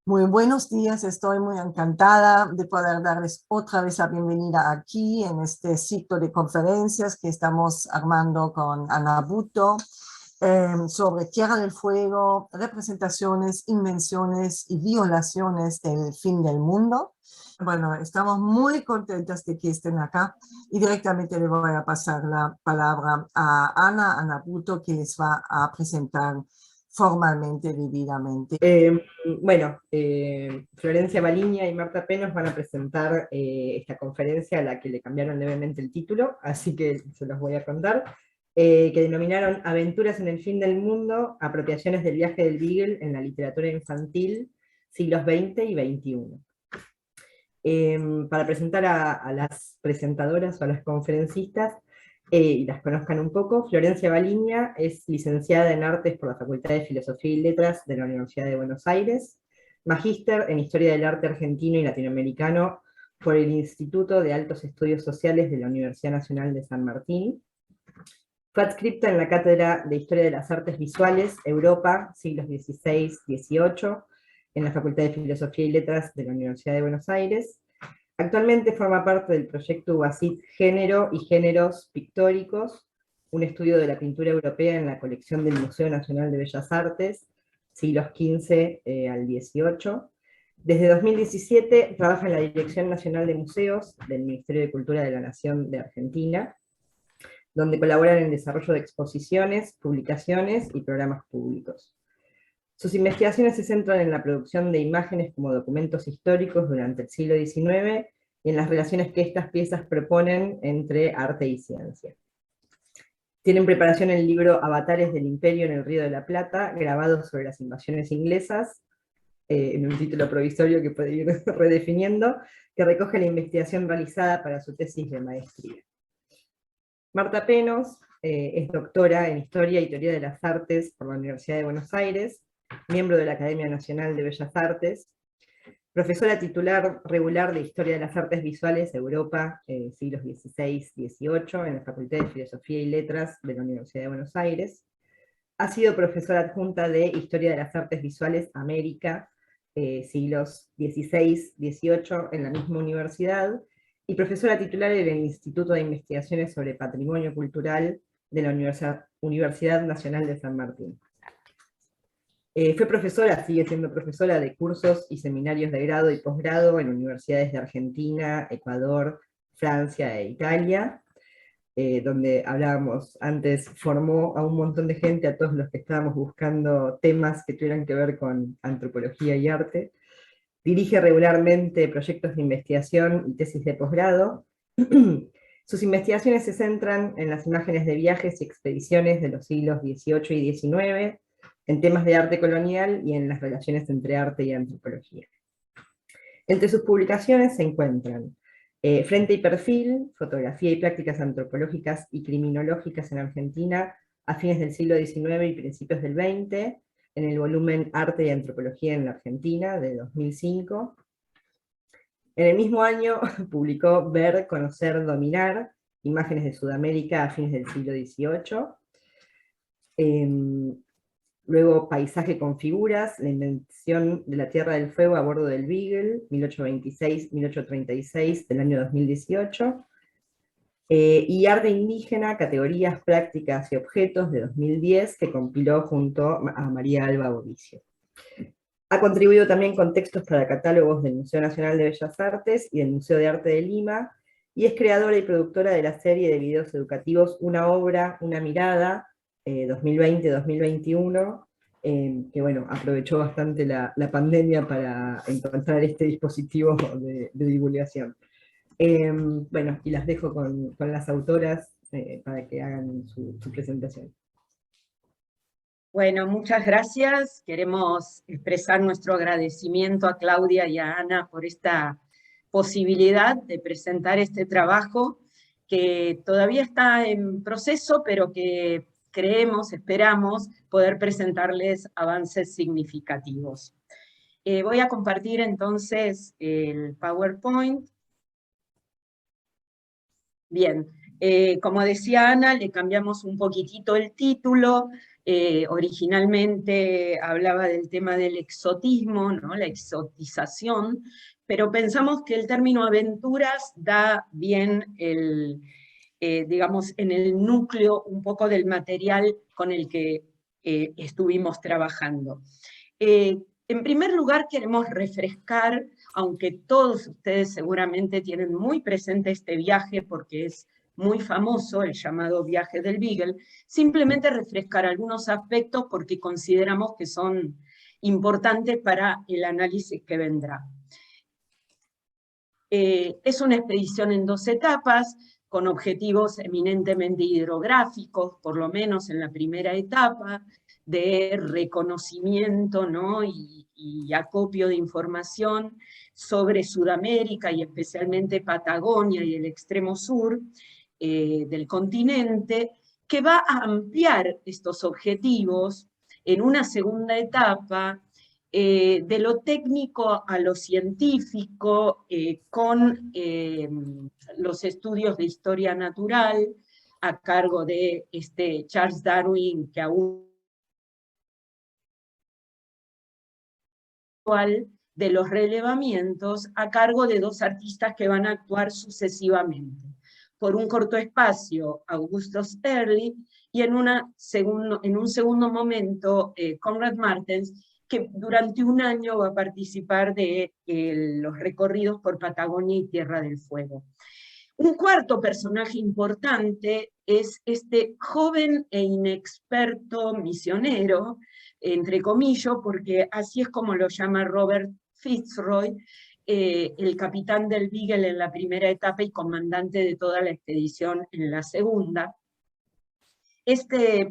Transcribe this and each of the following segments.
Muy buenos días, estoy muy encantada de poder darles otra vez la bienvenida aquí en este ciclo de conferencias que estamos armando con Ana Buto sobre Tierra del Fuego, representaciones, invenciones y violaciones del fin del mundo. Bueno, estamos muy contentas de que estén acá y directamente le voy a pasar la palabra a Ana Buto, que les va a presentar formalmente, debidamente. Florencia Baliña y Marta Penos van a presentar esta conferencia a la que le cambiaron levemente el título, así que se los voy a contar, que denominaron Aventuras en el fin del mundo, apropiaciones del viaje del Beagle en la literatura infantil, siglos XX y XXI. Para presentar a las presentadoras o a las conferencistas, y las conozcan un poco, Florencia Baliña es licenciada en Artes por la Facultad de Filosofía y Letras de la Universidad de Buenos Aires, magíster en Historia del Arte Argentino y Latinoamericano por el Instituto de Altos Estudios Sociales de la Universidad Nacional de San Martín. Fue adscripta en la Cátedra de Historia de las Artes Visuales, Europa, siglos XVI-XVIII, en la Facultad de Filosofía y Letras de la Universidad de Buenos Aires. Actualmente forma parte del proyecto UBASIT Género y Géneros Pictóricos, un estudio de la pintura europea en la colección del Museo Nacional de Bellas Artes, siglos XV al XVIII. Desde 2017 trabaja en la Dirección Nacional de Museos del Ministerio de Cultura de la Nación de Argentina, donde colaboran en el desarrollo de exposiciones, publicaciones y programas públicos. Sus investigaciones se centran en la producción de imágenes como documentos históricos durante el siglo XIX y en las relaciones que estas piezas proponen entre arte y ciencia. Tienen preparación el libro Avatares del Imperio en el Río de la Plata, grabado sobre las invasiones inglesas, en un título provisorio que puede ir redefiniendo, que recoge la investigación realizada para su tesis de maestría. Marta Penos es doctora en Historia y Teoría de las Artes por la Universidad de Buenos Aires, miembro de la Academia Nacional de Bellas Artes, profesora titular regular de Historia de las Artes Visuales Europa, siglos XVI-XVIII, en la Facultad de Filosofía y Letras de la Universidad de Buenos Aires. Ha sido profesora adjunta de Historia de las Artes Visuales América, siglos XVI-XVIII, en la misma universidad, y profesora titular en el Instituto de Investigaciones sobre Patrimonio Cultural de la Universidad Nacional de San Martín. Fue profesora, sigue siendo profesora de cursos y seminarios de grado y posgrado en universidades de Argentina, Ecuador, Francia e Italia, donde hablábamos antes, formó a un montón de gente, a todos los que estábamos buscando temas que tuvieran que ver con antropología y arte. Dirige regularmente proyectos de investigación y tesis de posgrado. Sus investigaciones se centran en las imágenes de viajes y expediciones de los siglos XVIII y XIX, en temas de arte colonial y en las relaciones entre arte y antropología. Entre sus publicaciones se encuentran Frente y Perfil, Fotografía y Prácticas Antropológicas y Criminológicas en Argentina a fines del siglo XIX y principios del XX, en el volumen Arte y Antropología en la Argentina, de 2005. En el mismo año publicó Ver, Conocer, Dominar, Imágenes de Sudamérica a fines del siglo XVIII. Luego Paisaje con figuras, la invención de la Tierra del Fuego a bordo del Beagle, 1826-1836, del año 2018. Y Arte Indígena, Categorías, Prácticas y Objetos, de 2010, que compiló junto a María Alba Bovicio. Ha contribuido también con textos para catálogos del Museo Nacional de Bellas Artes y del Museo de Arte de Lima, y es creadora y productora de la serie de videos educativos Una Obra, Una Mirada, 2020-2021, que bueno, aprovechó bastante la pandemia para encontrar este dispositivo de divulgación. Bueno, y las dejo con las autoras para que hagan su presentación. Bueno, muchas gracias. Queremos expresar nuestro agradecimiento a Claudia y a Ana por esta posibilidad de presentar este trabajo que todavía está en proceso, pero que creemos, esperamos, poder presentarles avances significativos. Voy a compartir entonces el PowerPoint. Bien, como decía Ana, le cambiamos un poquitito el título. Originalmente hablaba del tema del exotismo, ¿no? La exotización, pero pensamos que el término aventuras da bien digamos, en el núcleo un poco del material con el que estuvimos trabajando. En primer lugar, queremos refrescar, aunque todos ustedes seguramente tienen muy presente este viaje porque es muy famoso, el llamado viaje del Beagle, simplemente refrescar algunos aspectos porque consideramos que son importantes para el análisis que vendrá. Es una expedición en 2 etapas, con objetivos eminentemente hidrográficos, por lo menos en la primera etapa, de reconocimiento, ¿no? y acopio de información sobre Sudamérica y especialmente Patagonia y el extremo sur del continente, que va a ampliar estos objetivos en una segunda etapa de lo técnico a lo científico, con los estudios de historia natural a cargo de Charles Darwin, que aún de los relevamientos a cargo de 2 artistas que van a actuar sucesivamente. Por un corto espacio, Augustus Early, y en un segundo momento, Conrad Martens, que durante un año va a participar de los recorridos por Patagonia y Tierra del Fuego. Un cuarto personaje importante es este joven e inexperto misionero, entre comillas, porque así es como lo llama Robert Fitzroy, el capitán del Beagle en la primera etapa y comandante de toda la expedición en la segunda.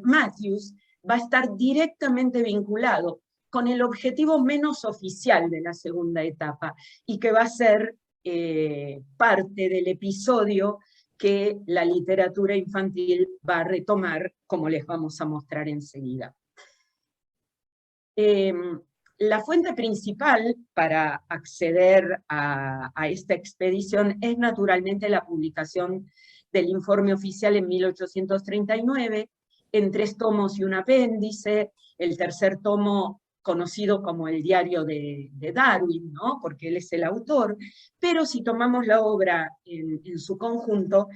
Matthews va a estar directamente vinculado con el objetivo menos oficial de la segunda etapa, y que va a ser parte del episodio que la literatura infantil va a retomar, como les vamos a mostrar enseguida. La fuente principal para acceder a esta expedición es naturalmente la publicación del informe oficial en 1839, en 3 tomos y un apéndice, el tercer tomo conocido como el diario de Darwin, ¿no? Porque él es el autor, pero si tomamos la obra en su conjunto,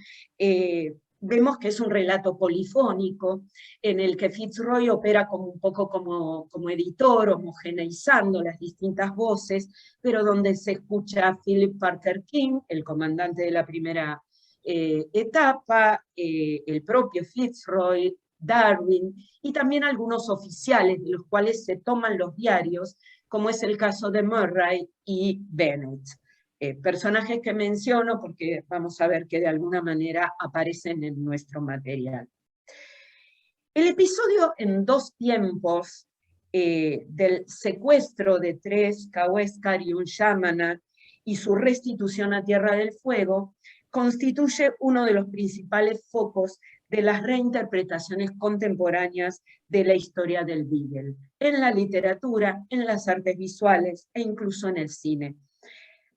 vemos que es un relato polifónico en el que Fitzroy opera como un poco como editor, homogeneizando las distintas voces, pero donde se escucha a Philip Parker King, el comandante de la primera etapa, el propio Fitzroy, Darwin, y también algunos oficiales de los cuales se toman los diarios, como es el caso de Murray y Bennett. Personajes que menciono porque vamos a ver que de alguna manera aparecen en nuestro material. El episodio en 2 tiempos del secuestro de 3 Kaweskar y un Yamana y su restitución a Tierra del Fuego constituye uno de los principales focos de las reinterpretaciones contemporáneas de la historia del Beagle, en la literatura, en las artes visuales e incluso en el cine,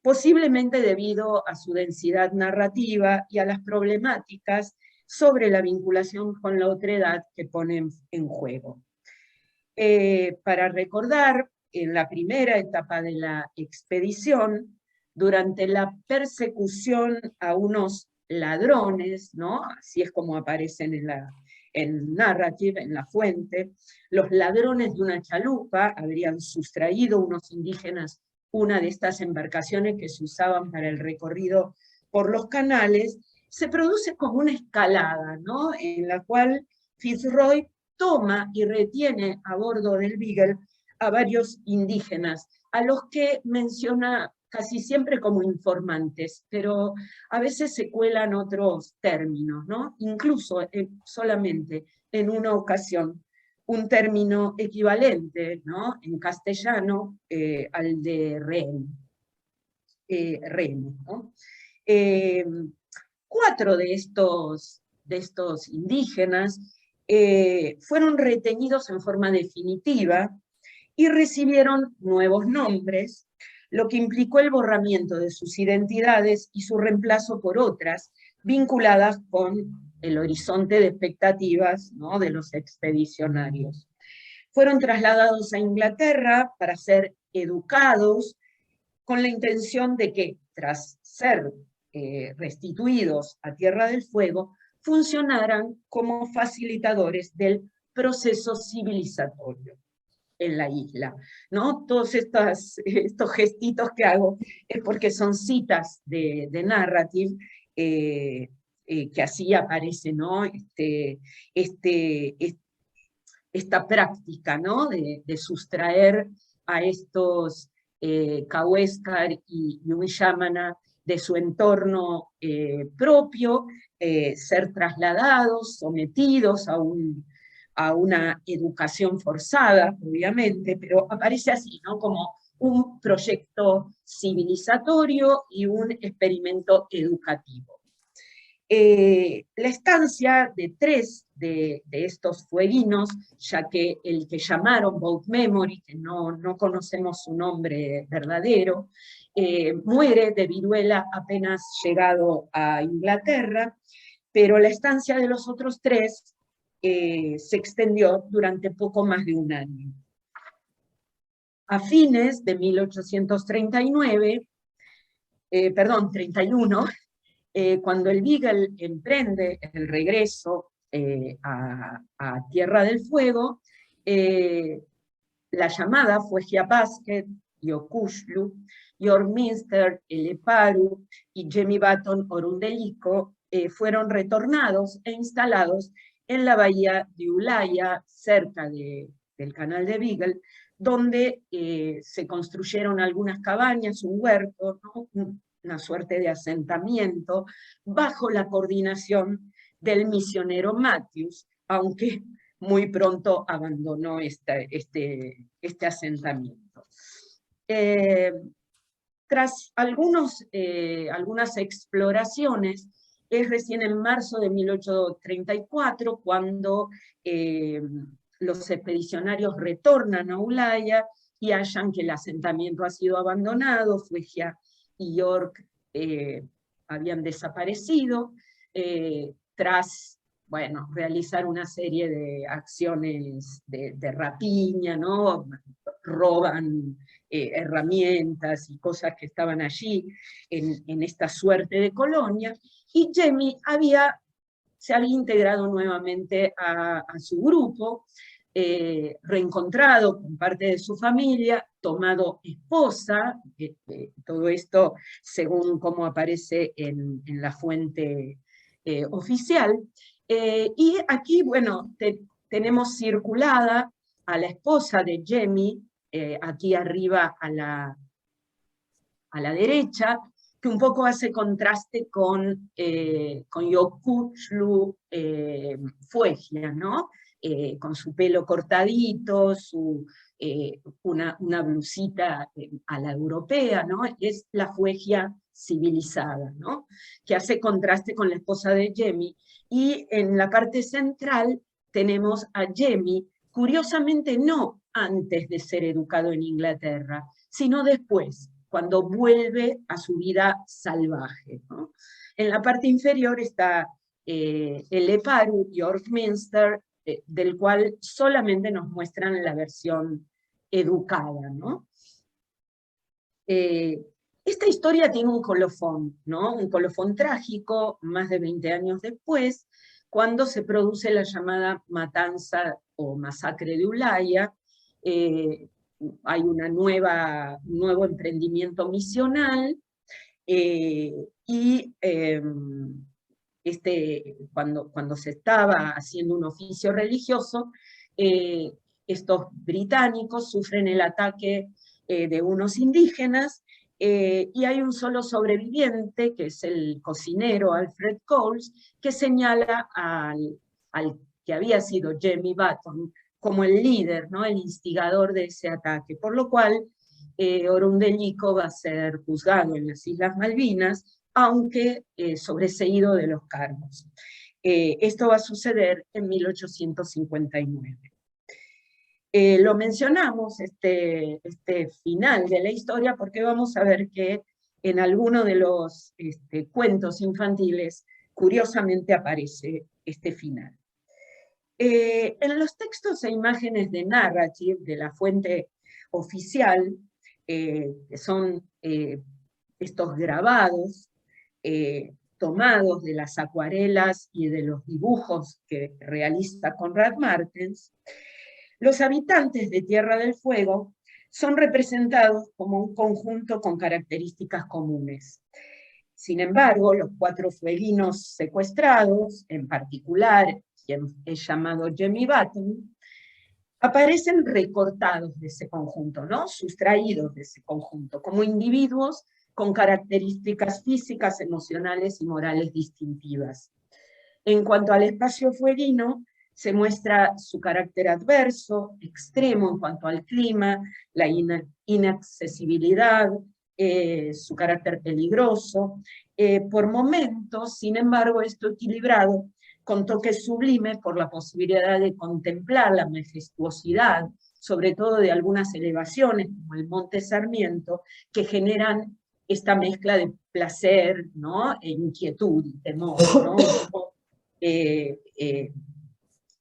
posiblemente debido a su densidad narrativa y a las problemáticas sobre la vinculación con la otredad que ponen en juego. Para recordar, en la primera etapa de la expedición, durante la persecución a unos ladrones, ¿no? Así es como aparecen en narrative, en la fuente, los ladrones de una chalupa habrían sustraído unos indígenas una de estas embarcaciones que se usaban para el recorrido por los canales, se produce como una escalada, ¿no? En la cual Fitzroy toma y retiene a bordo del Beagle a varios indígenas, a los que menciona casi siempre como informantes, pero a veces se cuelan otros términos, ¿no? Incluso solamente en una ocasión un término equivalente, ¿no? En castellano al de rehén, ¿no? 4 de estos indígenas fueron retenidos en forma definitiva y recibieron nuevos nombres, lo que implicó el borramiento de sus identidades y su reemplazo por otras vinculadas con el horizonte de expectativas, ¿no?, de los expedicionarios. Fueron trasladados a Inglaterra para ser educados con la intención de que, tras ser restituidos a Tierra del Fuego, funcionaran como facilitadores del proceso civilizatorio en la isla, ¿no? Todos estos gestitos que hago es porque son citas de narrative, que así aparece, ¿no? Esta práctica, ¿no?, de sustraer a estos Kawéskar y Uyamana de su entorno propio, ser trasladados, sometidos a una educación forzada, obviamente, pero aparece así, ¿no?, como un proyecto civilizatorio y un experimento educativo. La estancia de 3 de estos fueguinos, ya que el que llamaron Boat Memory, que no conocemos su nombre verdadero, muere de viruela apenas llegado a Inglaterra, pero la estancia de los otros 3 se extendió durante poco más de un año. A fines de 31, cuando el Beagle emprende el regreso a Tierra del Fuego, la llamada Fuegia Basket, Yokushlu, Yorminster, Eleparu y Jemmy Button Orundeliko fueron retornados e instalados en la bahía de Ulaya, cerca del canal de Beagle, donde se construyeron algunas cabañas, un huerto, ¿no?, una suerte de asentamiento, bajo la coordinación del misionero Matthews, aunque muy pronto abandonó este asentamiento. Tras algunas exploraciones, es recién en marzo de 1834 cuando los expedicionarios retornan a Ulaya y hallan que el asentamiento ha sido abandonado, Fuegia y York habían desaparecido, tras, bueno, realizar una serie de acciones de rapiña, ¿no? Roban herramientas y cosas que estaban allí en esta suerte de colonia, y Jemmy se había integrado nuevamente a su grupo, reencontrado con parte de su familia, tomado esposa, todo esto según cómo aparece en la fuente oficial, y aquí, bueno, tenemos circulada a la esposa de Jemmy, aquí arriba a la derecha, que un poco hace contraste con Yokushlu Fuegia, ¿no? Con su pelo cortadito, una blusita a la europea, ¿no? Es la Fuegia civilizada, ¿no?, que hace contraste con la esposa de Jemmy, y en la parte central tenemos a Jemmy, curiosamente no antes de ser educado en Inglaterra, sino después, cuando vuelve a su vida salvaje, ¿no? En la parte inferior está el Eleparu, Yorkminster, del cual solamente nos muestran la versión educada, ¿no? Esta historia tiene un colofón, ¿no? Un colofón trágico, más de 20 años después, cuando se produce la llamada matanza o masacre de Ulaya. Hay un nuevo emprendimiento misional, y cuando se estaba haciendo un oficio religioso, estos británicos sufren el ataque de unos indígenas, y hay un solo sobreviviente, que es el cocinero Alfred Coles, que señala al que había sido Jemmy Button como el líder, ¿no?, el instigador de ese ataque, por lo cual Orundeliko va a ser juzgado en las Islas Malvinas, aunque sobreseído de los cargos. Esto va a suceder en 1859. Lo mencionamos, este final de la historia, porque vamos a ver que en alguno de los cuentos infantiles, curiosamente aparece este final. En los textos e imágenes de Narrative, de la fuente oficial, que son estos grabados tomados de las acuarelas y de los dibujos que realiza Conrad Martens, los habitantes de Tierra del Fuego son representados como un conjunto con características comunes. Sin embargo, los 4 fueguinos secuestrados, en particular quien es llamado Jemmy Button, aparecen recortados de ese conjunto, ¿no? Sustraídos de ese conjunto, como individuos con características físicas, emocionales y morales distintivas. En cuanto al espacio fueguino, se muestra su carácter adverso, extremo en cuanto al clima, la inaccesibilidad, su carácter peligroso. Por momentos, sin embargo, esto equilibrado con toque sublime por la posibilidad de contemplar la majestuosidad, sobre todo de algunas elevaciones, como el Monte Sarmiento, que generan esta mezcla de placer, ¿no?, e inquietud y temor, ¿no?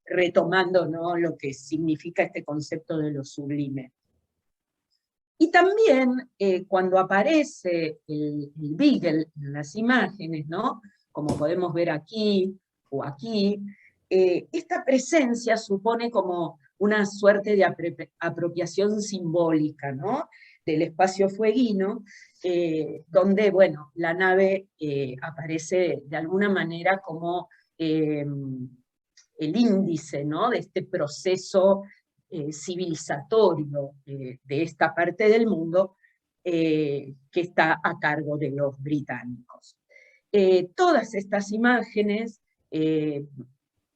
Retomando, ¿no?, lo que significa este concepto de lo sublime. Y también cuando aparece el Beagle en las imágenes, ¿no?, como podemos ver aquí o aquí, esta presencia supone como una suerte de apropiación simbólica, ¿no?, del espacio fueguino, donde, bueno, la nave aparece de alguna manera como el índice, ¿no?, de este proceso civilizatorio de esta parte del mundo que está a cargo de los británicos. Todas estas imágenes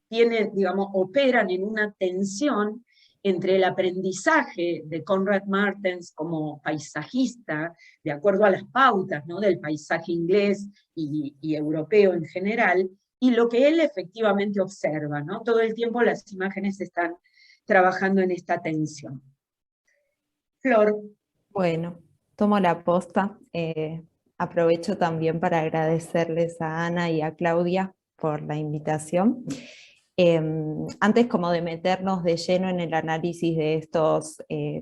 tienen, digamos, operan en una tensión entre el aprendizaje de Conrad Martens como paisajista, de acuerdo a las pautas, ¿no?, del paisaje inglés y europeo en general, y lo que él efectivamente observa, ¿no? Todo el tiempo las imágenes están trabajando en esta tensión. Flor. Bueno, tomo la posta. Aprovecho también para agradecerles a Ana y a Claudia por la invitación. Antes como de meternos de lleno en el análisis de estos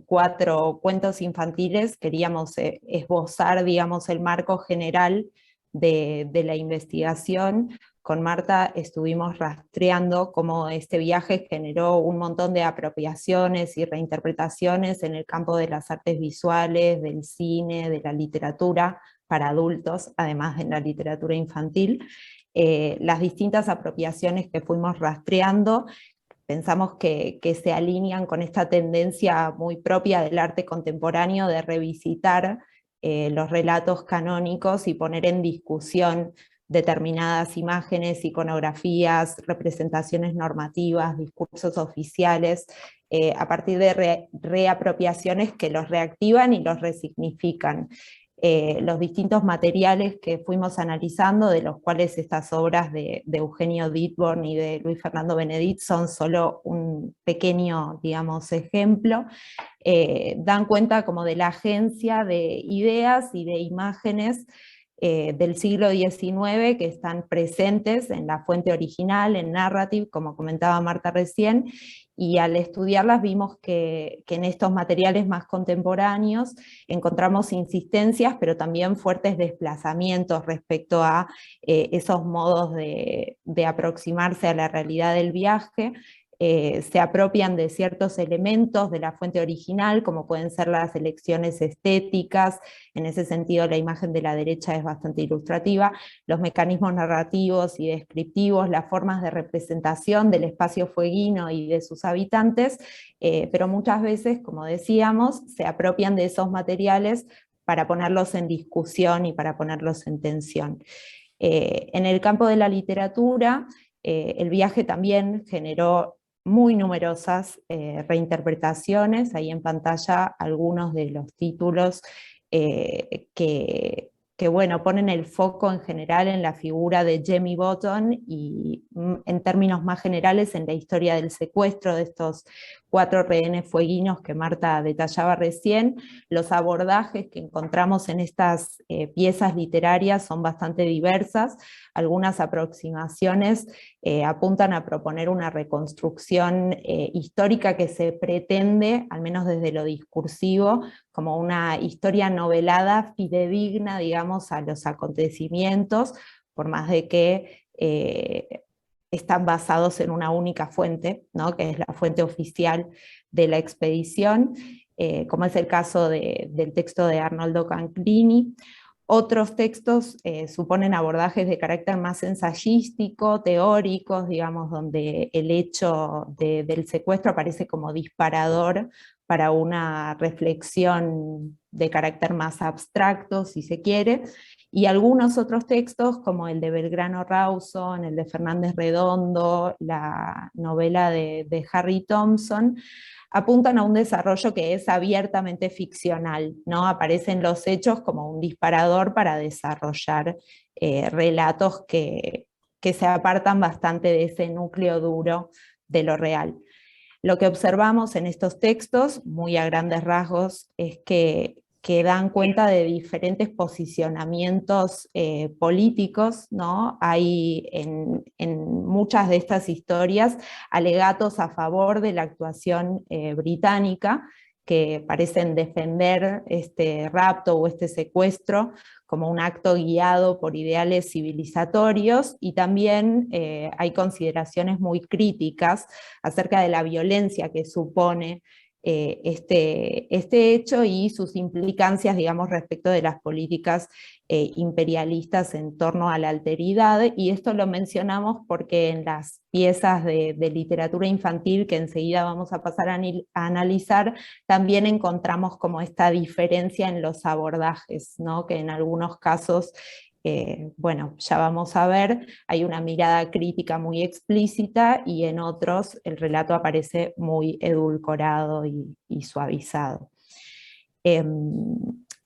4 cuentos infantiles, queríamos esbozar, digamos, el marco general de la investigación. Con Marta estuvimos rastreando cómo este viaje generó un montón de apropiaciones y reinterpretaciones en el campo de las artes visuales, del cine, de la literatura para adultos, además de la literatura infantil. Las distintas apropiaciones que fuimos rastreando, pensamos que se alinean con esta tendencia muy propia del arte contemporáneo de revisitar los relatos canónicos y poner en discusión determinadas imágenes, iconografías, representaciones normativas, discursos oficiales, a partir de reapropiaciones que los reactivan y los resignifican. Los distintos materiales que fuimos analizando, de los cuales estas obras de Eugenio Dittborn y de Luis Fernando Benedit son solo un pequeño, digamos, ejemplo, dan cuenta como de la agencia de ideas y de imágenes del siglo XIX que están presentes en la fuente original, en Narrative, como comentaba Marta recién, y al estudiarlas vimos que en estos materiales más contemporáneos encontramos insistencias, pero también fuertes desplazamientos respecto a esos modos de aproximarse a la realidad del viaje. Se apropian de ciertos elementos de la fuente original, como pueden ser las elecciones estéticas. En ese sentido la imagen de la derecha es bastante ilustrativa, los mecanismos narrativos y descriptivos, las formas de representación del espacio fueguino y de sus habitantes, pero muchas veces, como decíamos, se apropian de esos materiales para ponerlos en discusión y para ponerlos en tensión. En el campo de la literatura, el viaje también generó muy numerosas reinterpretaciones. Ahí en pantalla algunos de los títulos que bueno, ponen el foco en general en la figura de Jemmy Button y en términos más generales en la historia del secuestro de estos 4 rehenes fueguinos que Marta detallaba recién. Los abordajes que encontramos en estas piezas literarias son bastante diversas. Algunas aproximaciones apuntan a proponer una reconstrucción histórica que se pretende, al menos desde lo discursivo, como una historia novelada fidedigna, digamos, a los acontecimientos, por más de que están basados en una única fuente, ¿no? Que es la fuente oficial de la expedición, como es el caso del texto de Arnoldo Canclini. Otros textos suponen abordajes de carácter más ensayístico, teóricos, digamos, donde el hecho del secuestro aparece como disparador para una reflexión de carácter más abstracto, si se quiere, y algunos otros textos, como el de Belgrano Rawson, el de Fernández Redondo, la novela de Harry Thompson, apuntan a un desarrollo que es abiertamente ficcional, ¿no? Aparecen los hechos como un disparador para desarrollar relatos que se apartan bastante de ese núcleo duro de lo real. Lo que observamos en estos textos, muy a grandes rasgos, es que dan cuenta de diferentes posicionamientos políticos, ¿no? Hay en muchas de estas historias alegatos a favor de la actuación británica, que parecen defender este rapto o este secuestro como un acto guiado por ideales civilizatorios, y también hay consideraciones muy críticas acerca de la violencia que supone este hecho y sus implicancias, digamos, respecto de las políticas imperialistas en torno a la alteridad, y esto lo mencionamos porque en las piezas de literatura infantil que enseguida vamos a pasar a analizar, también encontramos como esta diferencia en los abordajes, ¿no? Que en algunos casos, bueno, ya vamos a ver, hay una mirada crítica muy explícita, y en otros el relato aparece muy edulcorado y suavizado.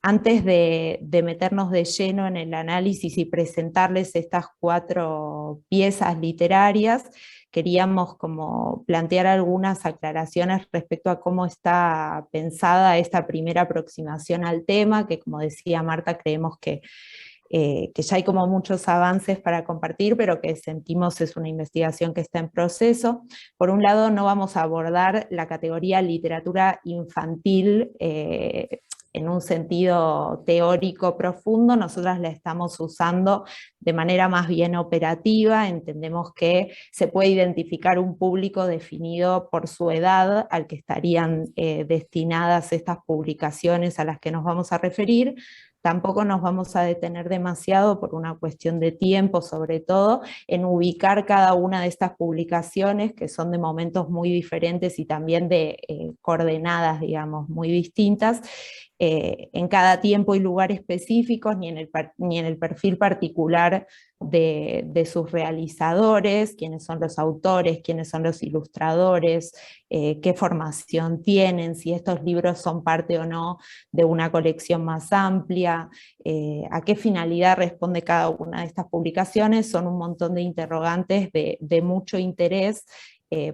Antes de meternos de lleno en el análisis y presentarles estas 4 piezas literarias, queríamos como plantear algunas aclaraciones respecto a cómo está pensada esta primera aproximación al tema, que, como decía Marta, creemos que ya hay como muchos avances para compartir, pero que sentimos es una investigación que está en proceso. Por un lado, no vamos a abordar la categoría literatura infantil en un sentido teórico profundo. Nosotras la estamos usando de manera más bien operativa. Entendemos que se puede identificar un público definido por su edad al que estarían destinadas estas publicaciones a las que nos vamos a referir. Tampoco nos vamos a detener demasiado por una cuestión de tiempo, sobre todo, en ubicar cada una de estas publicaciones, que son de momentos muy diferentes y también de coordenadas, digamos, muy distintas, en cada tiempo y lugar específicos, ni en el perfil particular de sus realizadores, quiénes son los autores, quiénes son los ilustradores, qué formación tienen, si estos libros son parte o no de una colección más amplia, a qué finalidad responde cada una de estas publicaciones. Son un montón de interrogantes de mucho interés,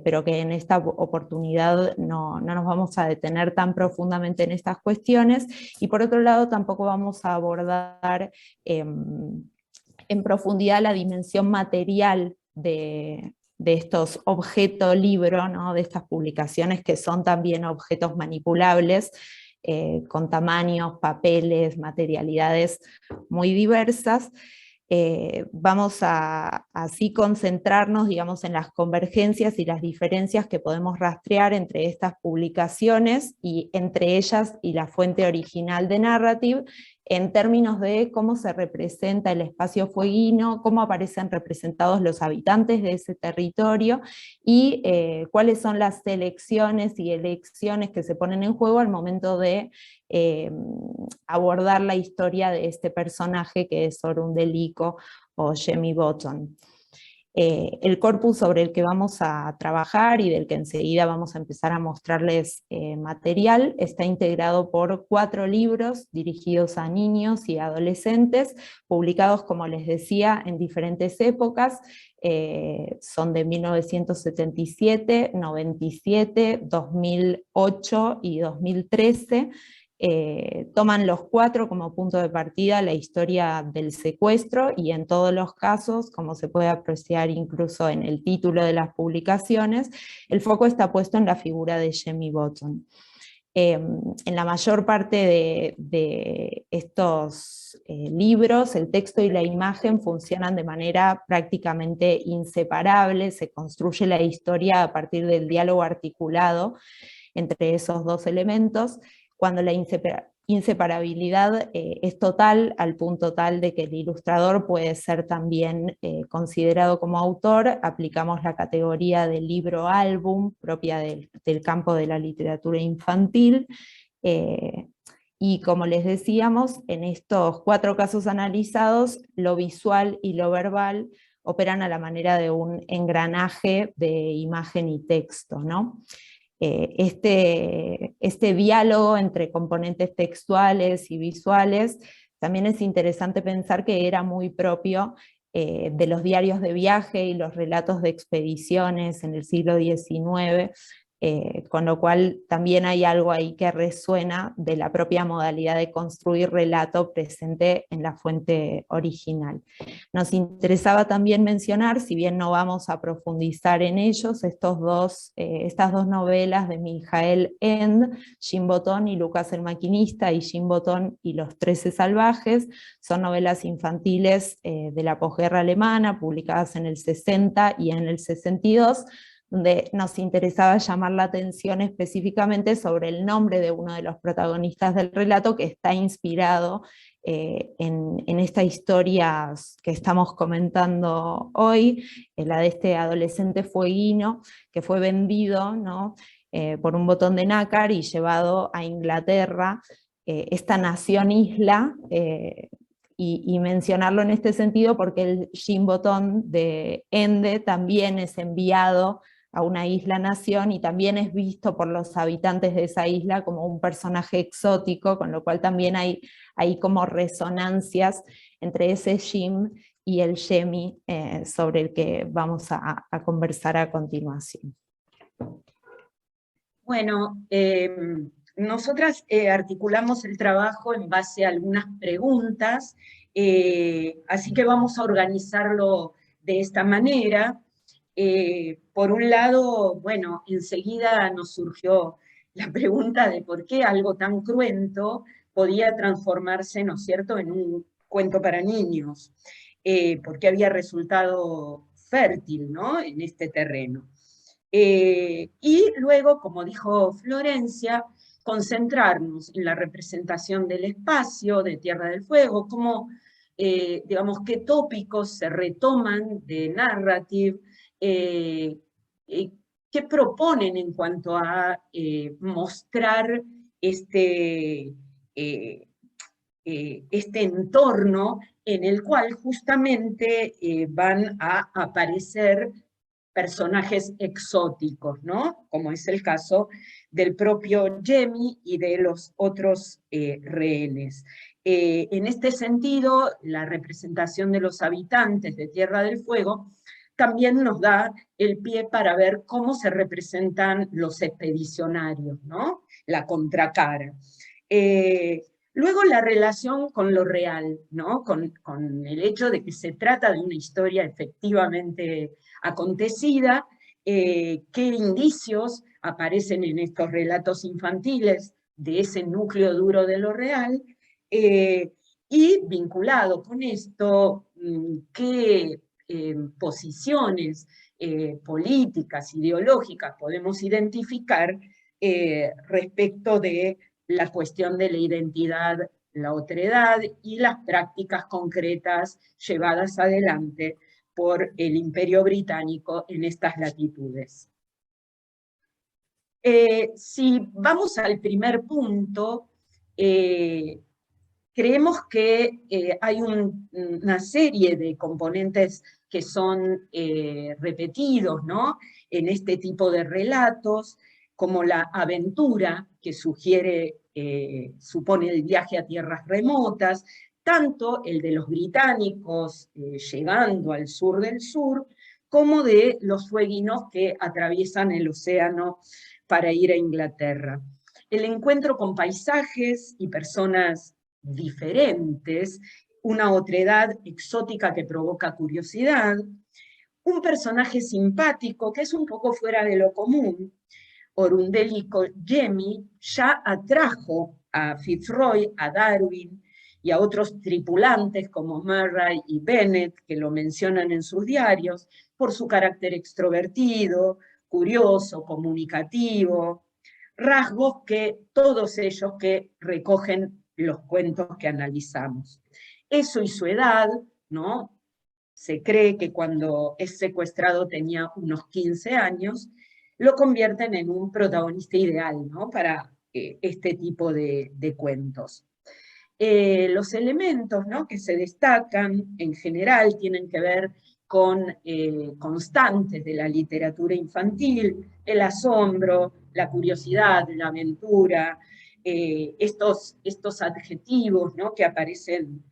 pero que en esta oportunidad no nos vamos a detener tan profundamente en estas cuestiones. Y por otro lado, tampoco vamos a abordar en profundidad la dimensión material de estos objetos libro, ¿no? De estas publicaciones, que son también objetos manipulables, con tamaños, papeles, materialidades muy diversas. Vamos a así concentrarnos, digamos, en las convergencias y las diferencias que podemos rastrear entre estas publicaciones y entre ellas y la fuente original de Narrative, en términos de cómo se representa el espacio fueguino, cómo aparecen representados los habitantes de ese territorio, y cuáles son las selecciones y elecciones que se ponen en juego al momento de abordar la historia de este personaje que es Orun Delico o Jamie Botton. El corpus sobre el que vamos a trabajar y del que enseguida vamos a empezar a mostrarles material está integrado por 4 libros dirigidos a niños y adolescentes, publicados, como les decía, en diferentes épocas. Son de 1977, 97, 2008 y 2013. Toman los 4 como punto de partida la historia del secuestro, y en todos los casos, como se puede apreciar incluso en el título de las publicaciones, el foco está puesto en la figura de Jamie Bottom. En la mayor parte de estos libros, el texto y la imagen funcionan de manera prácticamente inseparable, se construye la historia a partir del diálogo articulado entre esos 2 elementos, cuando la inseparabilidad es total, al punto tal de que el ilustrador puede ser también considerado como autor. Aplicamos la categoría de libro-álbum, propia del campo de la literatura infantil, y como les decíamos, en estos 4 casos analizados, lo visual y lo verbal operan a la manera de un engranaje de imagen y texto, ¿no? Este diálogo entre componentes textuales y visuales, también es interesante pensar que era muy propio de los diarios de viaje y los relatos de expediciones en el siglo XIX, con lo cual también hay algo ahí que resuena de la propia modalidad de construir relato presente en la fuente original. Nos interesaba también mencionar, si bien no vamos a profundizar en ellos, estas 2 novelas de Michael Ende, Jim Bottom y Lucas el Maquinista, y Jim Bottom y los 13 salvajes, son novelas infantiles de la posguerra alemana, publicadas en el 60 y en el 62, donde nos interesaba llamar la atención específicamente sobre el nombre de uno de los protagonistas del relato, que está inspirado en esta historia que estamos comentando hoy, la de este adolescente fueguino que fue vendido, ¿no? Por un botón de nácar y llevado a Inglaterra, esta nación isla, y mencionarlo en este sentido porque el Jim Bottom de Ende también es enviado a una isla-nación y también es visto por los habitantes de esa isla como un personaje exótico, con lo cual también hay como resonancias entre ese Jim y el Jamie sobre el que vamos a conversar a continuación. Bueno, nosotras articulamos el trabajo en base a algunas preguntas, así que vamos a organizarlo de esta manera. Por un lado, bueno, enseguida nos surgió la pregunta de por qué algo tan cruento podía transformarse, ¿no es cierto?, en un cuento para niños, porque había resultado fértil, ¿no?, en este terreno. Y luego, como dijo Florencia, concentrarnos en la representación del espacio, de Tierra del Fuego, cómo, digamos, qué tópicos se retoman de narrative, qué proponen en cuanto a mostrar este entorno en el cual justamente van a aparecer personajes exóticos, ¿no? Como es el caso del propio Jamie y de los otros rehenes. En este sentido, la representación de los habitantes de Tierra del Fuego también nos da el pie para ver cómo se representan los expedicionarios, ¿no? La contracara. Luego la relación con lo real, ¿no? Con el hecho de que se trata de una historia efectivamente acontecida, qué indicios aparecen en estos relatos infantiles de ese núcleo duro de lo real, y vinculado con esto, qué posiciones políticas, ideológicas podemos identificar respecto de la cuestión de la identidad, la otredad y las prácticas concretas llevadas adelante por el Imperio Británico en estas latitudes. Si vamos al primer punto, creemos que hay una serie de componentes que son repetidos, ¿no?, en este tipo de relatos, como la aventura que supone el viaje a tierras remotas, tanto el de los británicos llegando al sur del sur, como de los fueguinos que atraviesan el océano para ir a Inglaterra. El encuentro con paisajes y personas diferentes, una otredad exótica que provoca curiosidad, un personaje simpático que es un poco fuera de lo común. Orundelli Jemmy ya atrajo a Fitzroy, a Darwin y a otros tripulantes como Murray y Bennett, que lo mencionan en sus diarios, por su carácter extrovertido, curioso, comunicativo, rasgos que todos ellos que recogen los cuentos que analizamos. Eso y su edad, ¿no? Se cree que cuando es secuestrado tenía unos 15 años, lo convierten en un protagonista ideal, ¿no?, para este tipo de cuentos. Los elementos, ¿no?, que se destacan en general tienen que ver con constantes de la literatura infantil, el asombro, la curiosidad, la aventura, estos adjetivos, ¿no?, que aparecen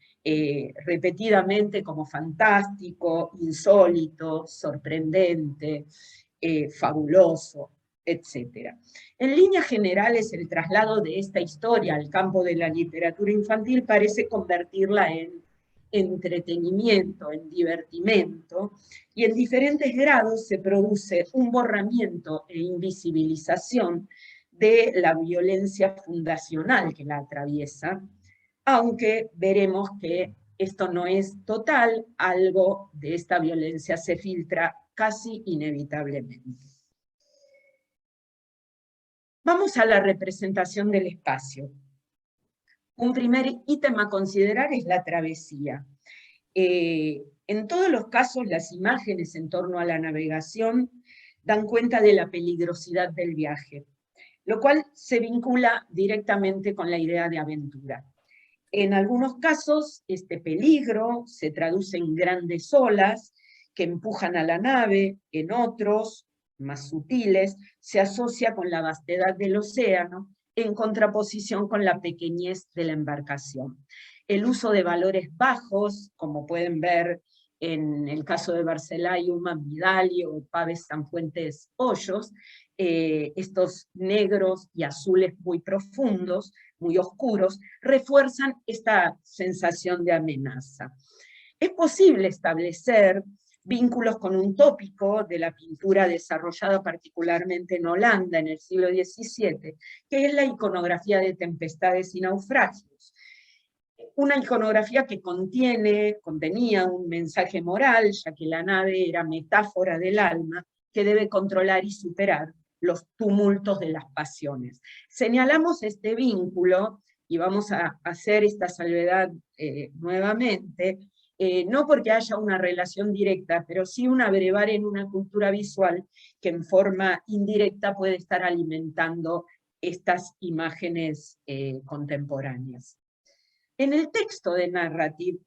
repetidamente como fantástico, insólito, sorprendente, fabuloso, etc. En líneas generales, el traslado de esta historia al campo de la literatura infantil parece convertirla en entretenimiento, en divertimento, y en diferentes grados se produce un borramiento e invisibilización de la violencia fundacional que la atraviesa, aunque veremos que esto no es total, algo de esta violencia se filtra casi inevitablemente. Vamos a la representación del espacio. Un primer ítem a considerar es la travesía. En todos los casos, las imágenes en torno a la navegación dan cuenta de la peligrosidad del viaje, lo cual se vincula directamente con la idea de aventura. En algunos casos, este peligro se traduce en grandes olas que empujan a la nave, en otros, más sutiles, se asocia con la vastedad del océano, en contraposición con la pequeñez de la embarcación. El uso de valores bajos, como pueden ver en el caso de Barcelay, Vidalio o Paves Sanfuentes Hoyos, estos negros y azules muy profundos, muy oscuros, refuerzan esta sensación de amenaza. Es posible establecer vínculos con un tópico de la pintura desarrollada particularmente en Holanda en el siglo XVII, que es la iconografía de tempestades y naufragios. Una iconografía que contenía un mensaje moral, ya que la nave era metáfora del alma, que debe controlar y superar los tumultos de las pasiones. Señalamos este vínculo, y vamos a hacer esta salvedad nuevamente, no porque haya una relación directa, pero sí un abrevar en una cultura visual que en forma indirecta puede estar alimentando estas imágenes contemporáneas. En el texto de Narrative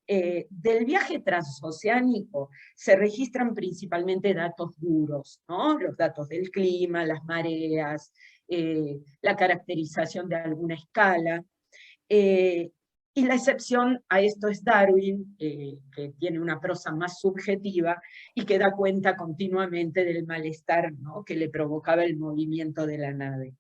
del viaje transoceánico se registran principalmente datos duros, ¿no? Los datos del clima, las mareas, la caracterización de alguna escala, y la excepción a esto es Darwin, que tiene una prosa más subjetiva y que da cuenta continuamente del malestar, ¿no?, que le provocaba el movimiento de la nave.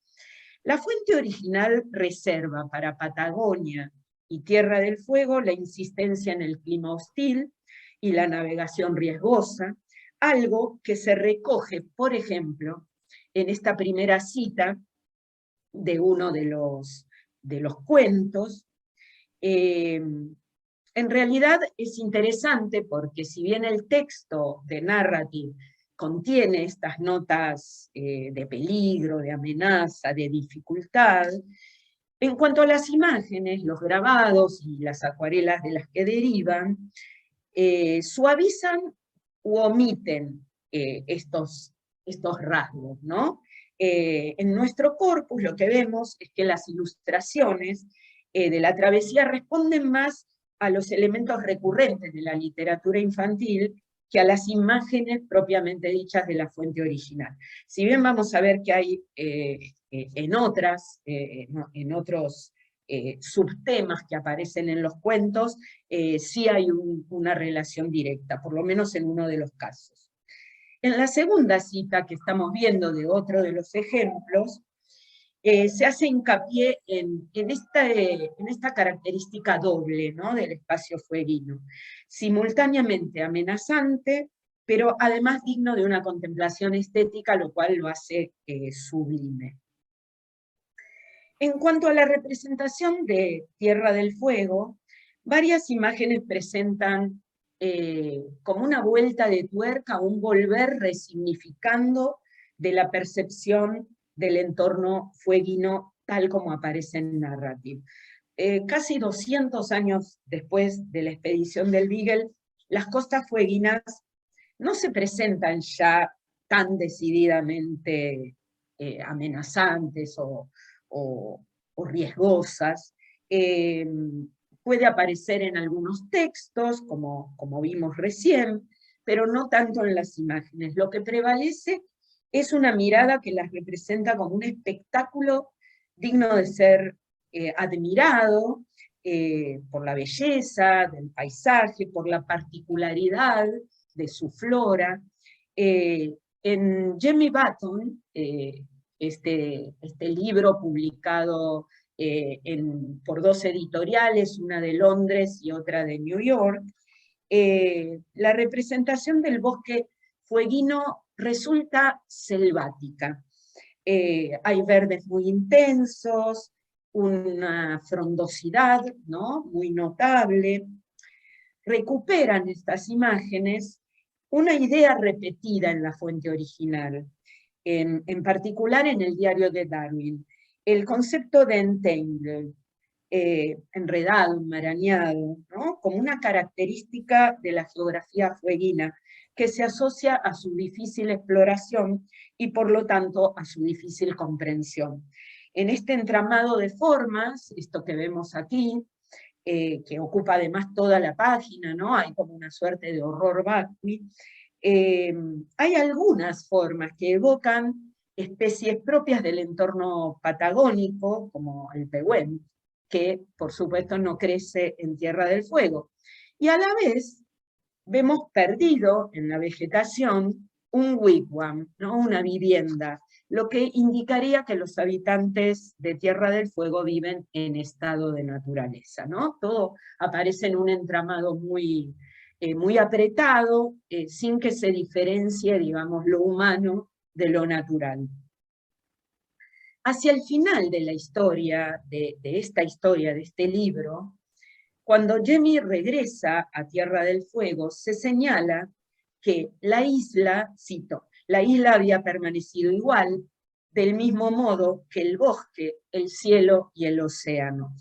La fuente original reserva para Patagonia y Tierra del Fuego la insistencia en el clima hostil y la navegación riesgosa, algo que se recoge, por ejemplo, en esta primera cita de uno de los cuentos. En realidad es interesante porque si bien el texto de Narrative contiene estas notas de peligro, de amenaza, de dificultad, en cuanto a las imágenes, los grabados y las acuarelas de las que derivan, suavizan u omiten estos rasgos, ¿no? En nuestro corpus lo que vemos es que las ilustraciones de la travesía responden más a los elementos recurrentes de la literatura infantil que a las imágenes propiamente dichas de la fuente original. Si bien vamos a ver que hay en otros subtemas que aparecen en los cuentos, sí hay una relación directa, por lo menos en uno de los casos. En la segunda cita que estamos viendo de otro de los ejemplos, se hace hincapié en esta característica doble, ¿no?, del espacio fueguino, simultáneamente amenazante, pero además digno de una contemplación estética, lo cual lo hace sublime. En cuanto a la representación de Tierra del Fuego, varias imágenes presentan como una vuelta de tuerca, un volver resignificando de la percepción del entorno fueguino tal como aparece en Narrative. Casi 200 años después de la expedición del Beagle, las costas fueguinas no se presentan ya tan decididamente amenazantes o riesgosas. Puede aparecer en algunos textos, como vimos recién, pero no tanto en las imágenes. Lo que prevalece es una mirada que las representa como un espectáculo digno de ser admirado por la belleza del paisaje, por la particularidad de su flora. En Jamie Button, este libro publicado por dos editoriales, una de Londres y otra de New York, la representación del bosque fueguino resulta selvática. Hay verdes muy intensos, una frondosidad, ¿no?, muy notable. Recuperan estas imágenes una idea repetida en la fuente original, en particular en el diario de Darwin, el concepto de entangled, enredado, enmarañado, ¿no?, como una característica de la geografía fueguina, que se asocia a su difícil exploración y por lo tanto a su difícil comprensión. En este entramado de formas, esto que vemos aquí, que ocupa además toda la página, ¿no?, hay como una suerte de horror vacui, hay algunas formas que evocan especies propias del entorno patagónico, como el pehuen, que por supuesto no crece en Tierra del Fuego. Y a la vez vemos perdido en la vegetación un wigwam, ¿no?, una vivienda, lo que indicaría que los habitantes de Tierra del Fuego viven en estado de naturaleza, ¿no? Todo aparece en un entramado muy apretado, sin que se diferencie, digamos, lo humano de lo natural. Hacia el final de la historia, de esta historia, de este libro, cuando Jamie regresa a Tierra del Fuego, se señala que la isla, cito, la isla había permanecido igual, del mismo modo que el bosque, el cielo y el océano.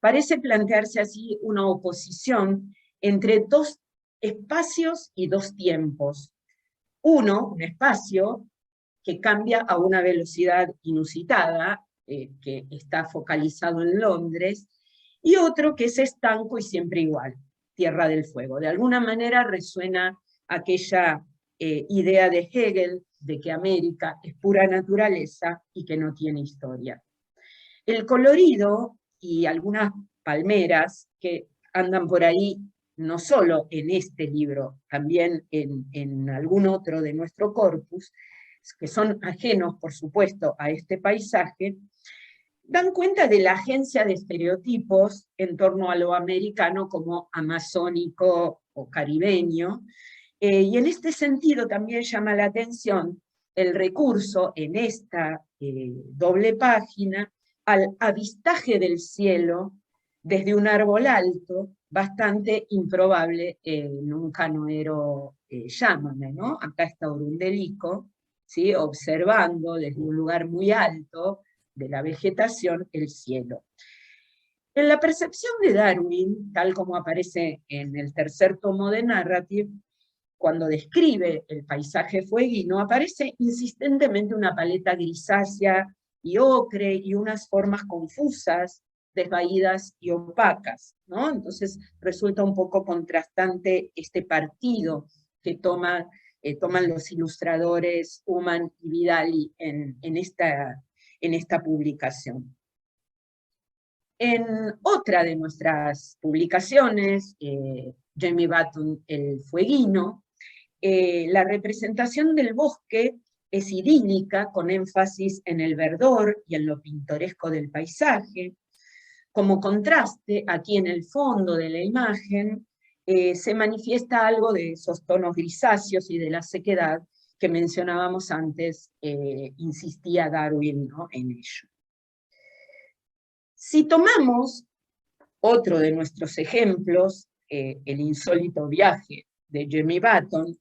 Parece plantearse así una oposición entre dos espacios y dos tiempos. Uno, un espacio que cambia a una velocidad inusitada, que está focalizado en Londres, y otro que es estanco y siempre igual, Tierra del Fuego. De alguna manera resuena aquella idea de Hegel de que América es pura naturaleza y que no tiene historia. El colorido y algunas palmeras que andan por ahí, no solo en este libro, también en algún otro de nuestro corpus, que son ajenos, por supuesto, a este paisaje, dan cuenta de la agencia de estereotipos en torno a lo americano como amazónico o caribeño, y en este sentido también llama la atención el recurso en esta doble página al avistaje del cielo desde un árbol alto, bastante improbable en un canoero llámame, ¿no? Acá está Orundelico, ¿sí?, observando desde un lugar muy alto de la vegetación el cielo. En la percepción de Darwin, tal como aparece en el tercer tomo de Narrative, cuando describe el paisaje fueguino, aparece insistentemente una paleta grisácea y ocre y unas formas confusas desvaídas y opacas, ¿no? Entonces resulta un poco contrastante este partido que toman los ilustradores Uman y Vidali en esta publicación. En otra de nuestras publicaciones, Jamie Button, El Fueguino, la representación del bosque es idílica, con énfasis en el verdor y en lo pintoresco del paisaje. Como contraste, aquí en el fondo de la imagen, se manifiesta algo de esos tonos grisáceos y de la sequedad que mencionábamos antes, insistía Darwin, ¿no?, en ello. Si tomamos otro de nuestros ejemplos, el insólito viaje de Jamie Button,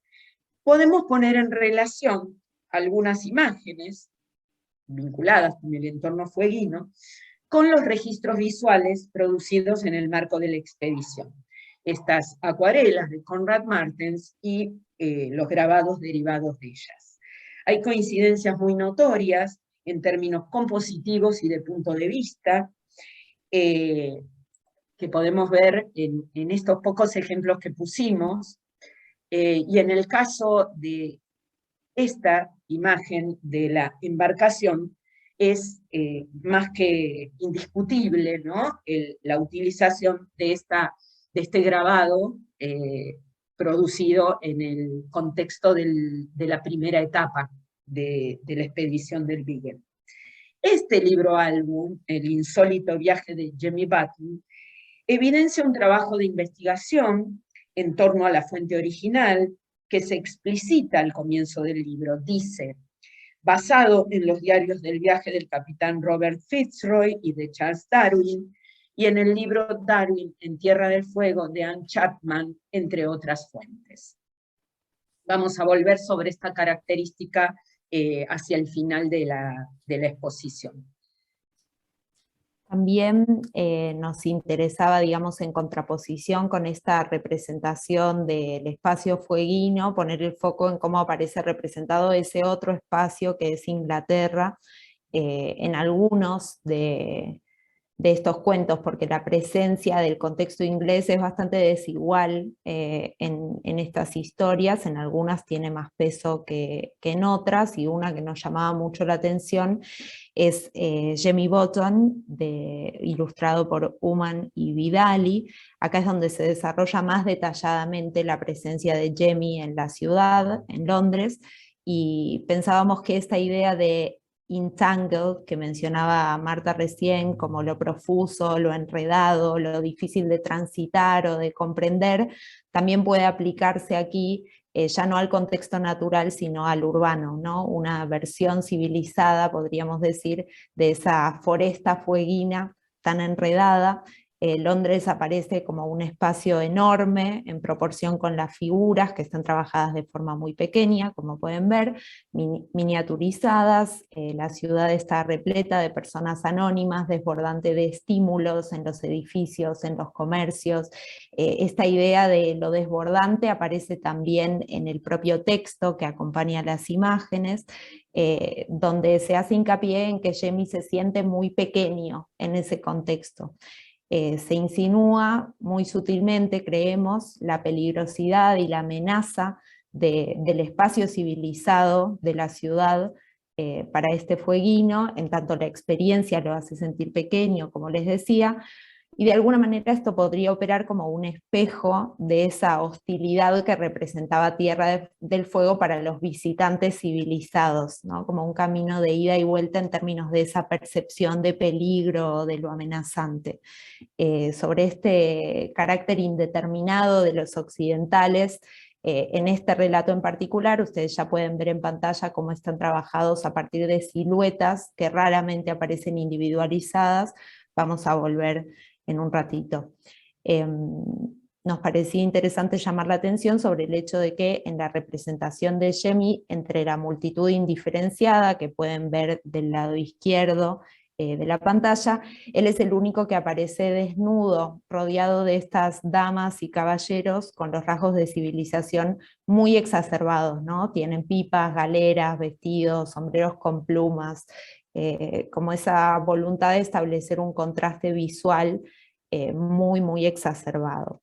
podemos poner en relación algunas imágenes vinculadas con el entorno fueguino con los registros visuales producidos en el marco de la expedición. Estas acuarelas de Conrad Martens y los grabados derivados de ellas. Hay coincidencias muy notorias en términos compositivos y de punto de vista, que podemos ver en estos pocos ejemplos que pusimos, y en el caso de esta imagen de la embarcación, es más que indiscutible, ¿no?, la utilización de este grabado producido en el contexto de la primera etapa de la expedición del Beagle. Este libro álbum, El insólito viaje de Jamie Button, evidencia un trabajo de investigación en torno a la fuente original que se explicita al comienzo del libro. Dice: basado en los diarios del viaje del capitán Robert Fitzroy y de Charles Darwin, y en el libro Darwin en Tierra del Fuego de Anne Chapman, entre otras fuentes. Vamos a volver sobre esta característica hacia el final de la exposición. También nos interesaba, digamos, en contraposición con esta representación del espacio fueguino, poner el foco en cómo aparece representado ese otro espacio que es Inglaterra, en algunos de estos cuentos, porque la presencia del contexto inglés es bastante desigual en estas historias. En algunas tiene más peso que en otras, y una que nos llamaba mucho la atención es Jamie Button, ilustrado por Uman y Vidali. Acá es donde se desarrolla más detalladamente la presencia de Jamie en la ciudad, en Londres, y pensábamos que esta idea de entangled, que mencionaba Marta recién, como lo profuso, lo enredado, lo difícil de transitar o de comprender, también puede aplicarse aquí, ya no al contexto natural, sino al urbano, ¿no? Una versión civilizada, podríamos decir, de esa foresta fueguina tan enredada. Londres aparece como un espacio enorme en proporción con las figuras, que están trabajadas de forma muy pequeña, como pueden ver, miniaturizadas. La ciudad está repleta de personas anónimas, desbordante de estímulos en los edificios, en los comercios. Esta idea de lo desbordante aparece también en el propio texto que acompaña las imágenes, donde se hace hincapié en que Jamie se siente muy pequeño en ese contexto. Se insinúa muy sutilmente, creemos, la peligrosidad y la amenaza del espacio civilizado de la ciudad para este fueguino, en tanto la experiencia lo hace sentir pequeño, como les decía, y de alguna manera esto podría operar como un espejo de esa hostilidad que representaba Tierra del Fuego para los visitantes civilizados, ¿no? Como un camino de ida y vuelta en términos de esa percepción de peligro, de lo amenazante. Sobre este carácter indeterminado de los occidentales, en este relato en particular, ustedes ya pueden ver en pantalla cómo están trabajados a partir de siluetas que raramente aparecen individualizadas. Vamos a volver en un ratito. Nos parecía interesante llamar la atención sobre el hecho de que en la representación de Jamie, entre la multitud indiferenciada que pueden ver del lado izquierdo de la pantalla, él es el único que aparece desnudo, rodeado de estas damas y caballeros con los rasgos de civilización muy exacerbados, ¿no? Tienen pipas, galeras, vestidos, sombreros con plumas, como esa voluntad de establecer un contraste visual muy, muy exacerbado.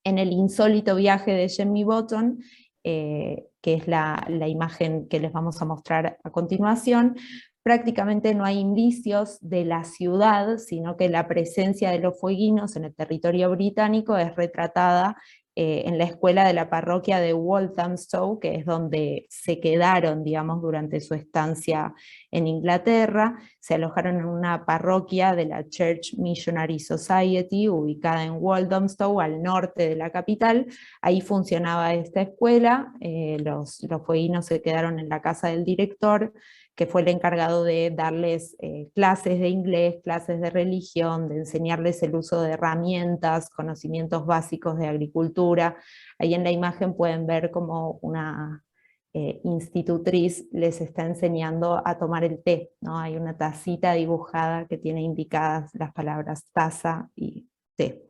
En el insólito viaje de Jamie Bottom, que es la imagen que les vamos a mostrar a continuación, prácticamente no hay indicios de la ciudad, sino que la presencia de los fueguinos en el territorio británico es retratada en la escuela de la parroquia de Walthamstow, que es donde se quedaron, digamos, durante su estancia en Inglaterra. Se alojaron en una parroquia de la Church Missionary Society, ubicada en Walthamstow, al norte de la capital. Ahí funcionaba esta escuela, los fueguinos se quedaron en la casa del director, que fue el encargado de darles clases de inglés, clases de religión, de enseñarles el uso de herramientas, conocimientos básicos de agricultura. Ahí en la imagen pueden ver como una institutriz les está enseñando a tomar el té, ¿no? Hay una tacita dibujada que tiene indicadas las palabras taza y té.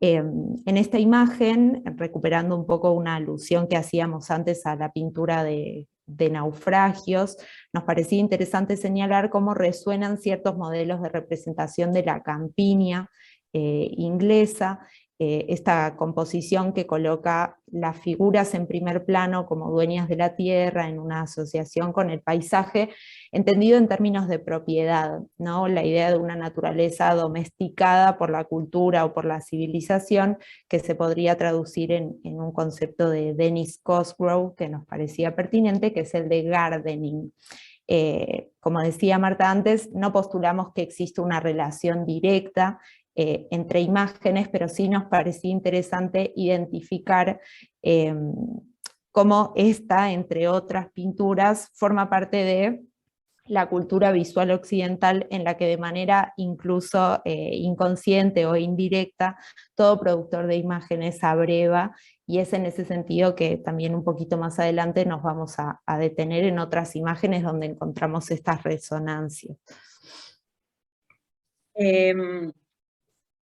En esta imagen, recuperando un poco una alusión que hacíamos antes a la pintura de naufragios, nos parecía interesante señalar cómo resuenan ciertos modelos de representación de la campiña inglesa, esta composición que coloca las figuras en primer plano como dueñas de la tierra en una asociación con el paisaje, entendido en términos de propiedad, ¿no? La idea de una naturaleza domesticada por la cultura o por la civilización, que se podría traducir en un concepto de Dennis Cosgrove que nos parecía pertinente, que es el de gardening. Como decía Marta antes, no postulamos que existe una relación directa entre imágenes, pero sí nos parecía interesante identificar cómo esta, entre otras pinturas, forma parte de la cultura visual occidental en la que de manera incluso inconsciente o indirecta todo productor de imágenes abreva, y es en ese sentido que también un poquito más adelante nos vamos a detener en otras imágenes donde encontramos estas resonancias.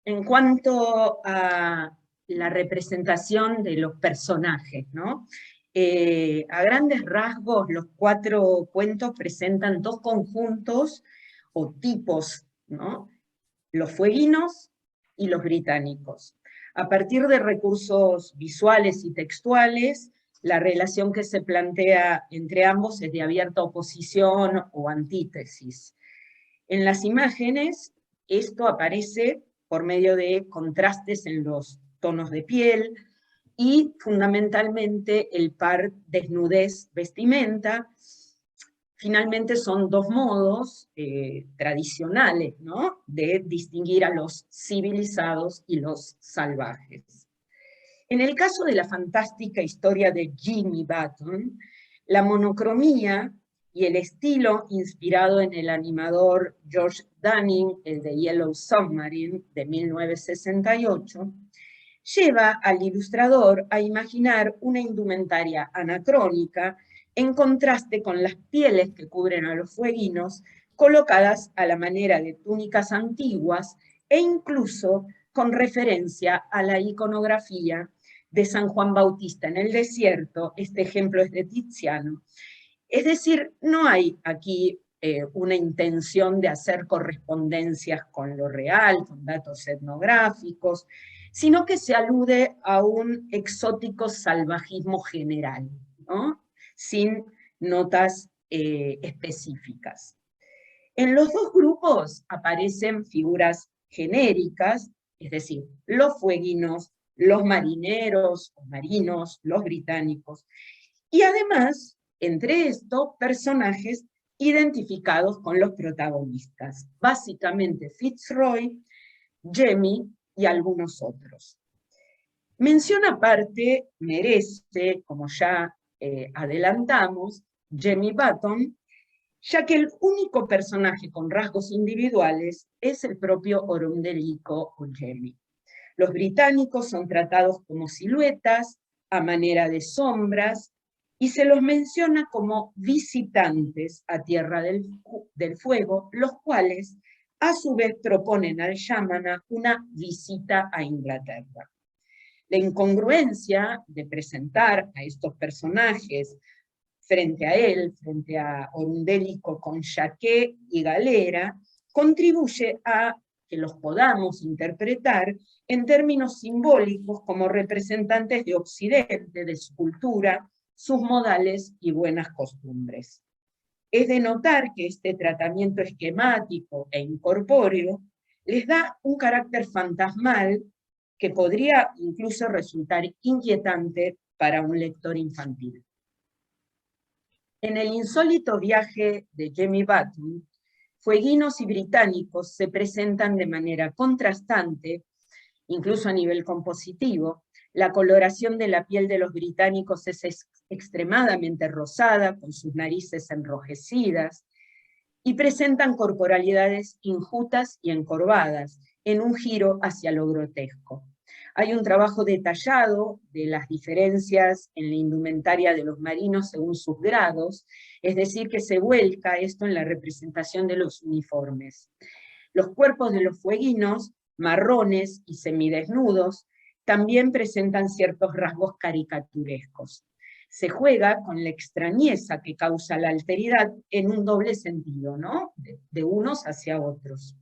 En cuanto a la representación de los personajes, ¿no? A grandes rasgos, los 4 cuentos presentan 2 conjuntos o tipos, ¿no? Los fueguinos y los británicos. A partir de recursos visuales y textuales, la relación que se plantea entre ambos es de abierta oposición o antítesis. En las imágenes, esto aparece por medio de contrastes en los tonos de piel y fundamentalmente el par desnudez-vestimenta. Finalmente son 2 modos tradicionales, ¿no?, de distinguir a los civilizados y los salvajes. En el caso de la fantástica historia de Jamie Button, la monocromía y el estilo inspirado en el animador George Dunning, el de Yellow Submarine de 1968, lleva al ilustrador a imaginar una indumentaria anacrónica en contraste con las pieles que cubren a los fueguinos, colocadas a la manera de túnicas antiguas e incluso con referencia a la iconografía de San Juan Bautista en el desierto. Este ejemplo es de Tiziano. Es decir, no hay aquí una intención de hacer correspondencias con lo real, con datos etnográficos, sino que se alude a un exótico salvajismo general, ¿no?, sin notas específicas. En los 2 grupos aparecen figuras genéricas, es decir, los fueguinos, los marineros o marinos, los británicos, y además, entre estos, personajes identificados con los protagonistas, básicamente Fitzroy, Jamie y algunos otros. Mención aparte merece, como ya adelantamos, Jamie Button, ya que el único personaje con rasgos individuales es el propio Orundeliko o Jamie. Los británicos son tratados como siluetas, a manera de sombras, y se los menciona como visitantes a Tierra del Fuego, los cuales a su vez proponen al Yamana una visita a Inglaterra. La incongruencia de presentar a estos personajes frente a él, frente a Orundellico con Jacquet y Galera, contribuye a que los podamos interpretar en términos simbólicos como representantes de Occidente, de su cultura, sus modales y buenas costumbres. Es de notar que este tratamiento esquemático e incorpóreo les da un carácter fantasmal que podría incluso resultar inquietante para un lector infantil. En el insólito viaje de Jamie Button, fueguinos y británicos se presentan de manera contrastante, incluso a nivel compositivo. La coloración de la piel de los británicos es extremadamente rosada, con sus narices enrojecidas, y presentan corporalidades injutas y encorvadas, en un giro hacia lo grotesco. Hay un trabajo detallado de las diferencias en la indumentaria de los marinos según sus grados, es decir, que se vuelca esto en la representación de los uniformes. Los cuerpos de los fueguinos, marrones y semidesnudos, también presentan ciertos rasgos caricaturescos. Se juega con la extrañeza que causa la alteridad en un doble sentido, ¿no? De unos hacia otros.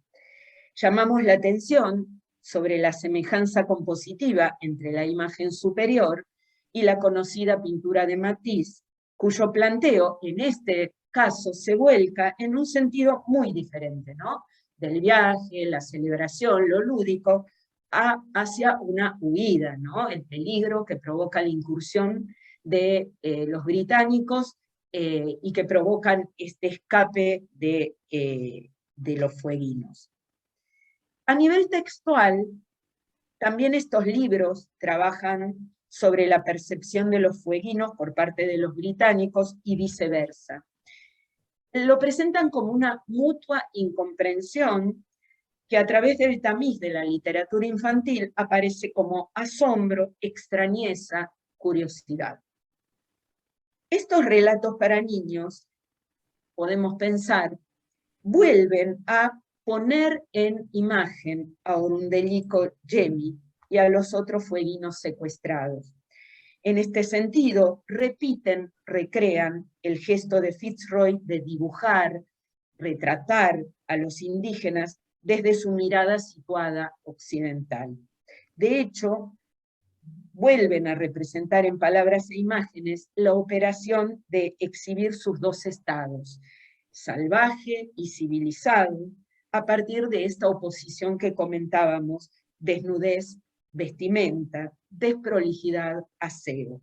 Llamamos la atención sobre la semejanza compositiva entre la imagen superior y la conocida pintura de Matisse, cuyo planteo en este caso se vuelca en un sentido muy diferente, ¿no? Del viaje, la celebración, lo lúdico, hacia una huida, ¿no? El peligro que provoca la incursión de los británicos y que provocan este escape de los fueguinos. A nivel textual, también estos libros trabajan sobre la percepción de los fueguinos por parte de los británicos y viceversa. Lo presentan como una mutua incomprensión que a través del tamiz de la literatura infantil aparece como asombro, extrañeza, curiosidad. Estos relatos para niños, podemos pensar, vuelven a poner en imagen a Orundellico Jamie y a los otros fueguinos secuestrados. En este sentido, repiten, recrean el gesto de Fitzroy de dibujar, retratar a los indígenas desde su mirada situada occidental. De hecho, vuelven a representar en palabras e imágenes la operación de exhibir sus dos estados, salvaje y civilizado, a partir de esta oposición que comentábamos, desnudez, vestimenta, desprolijidad, aseo.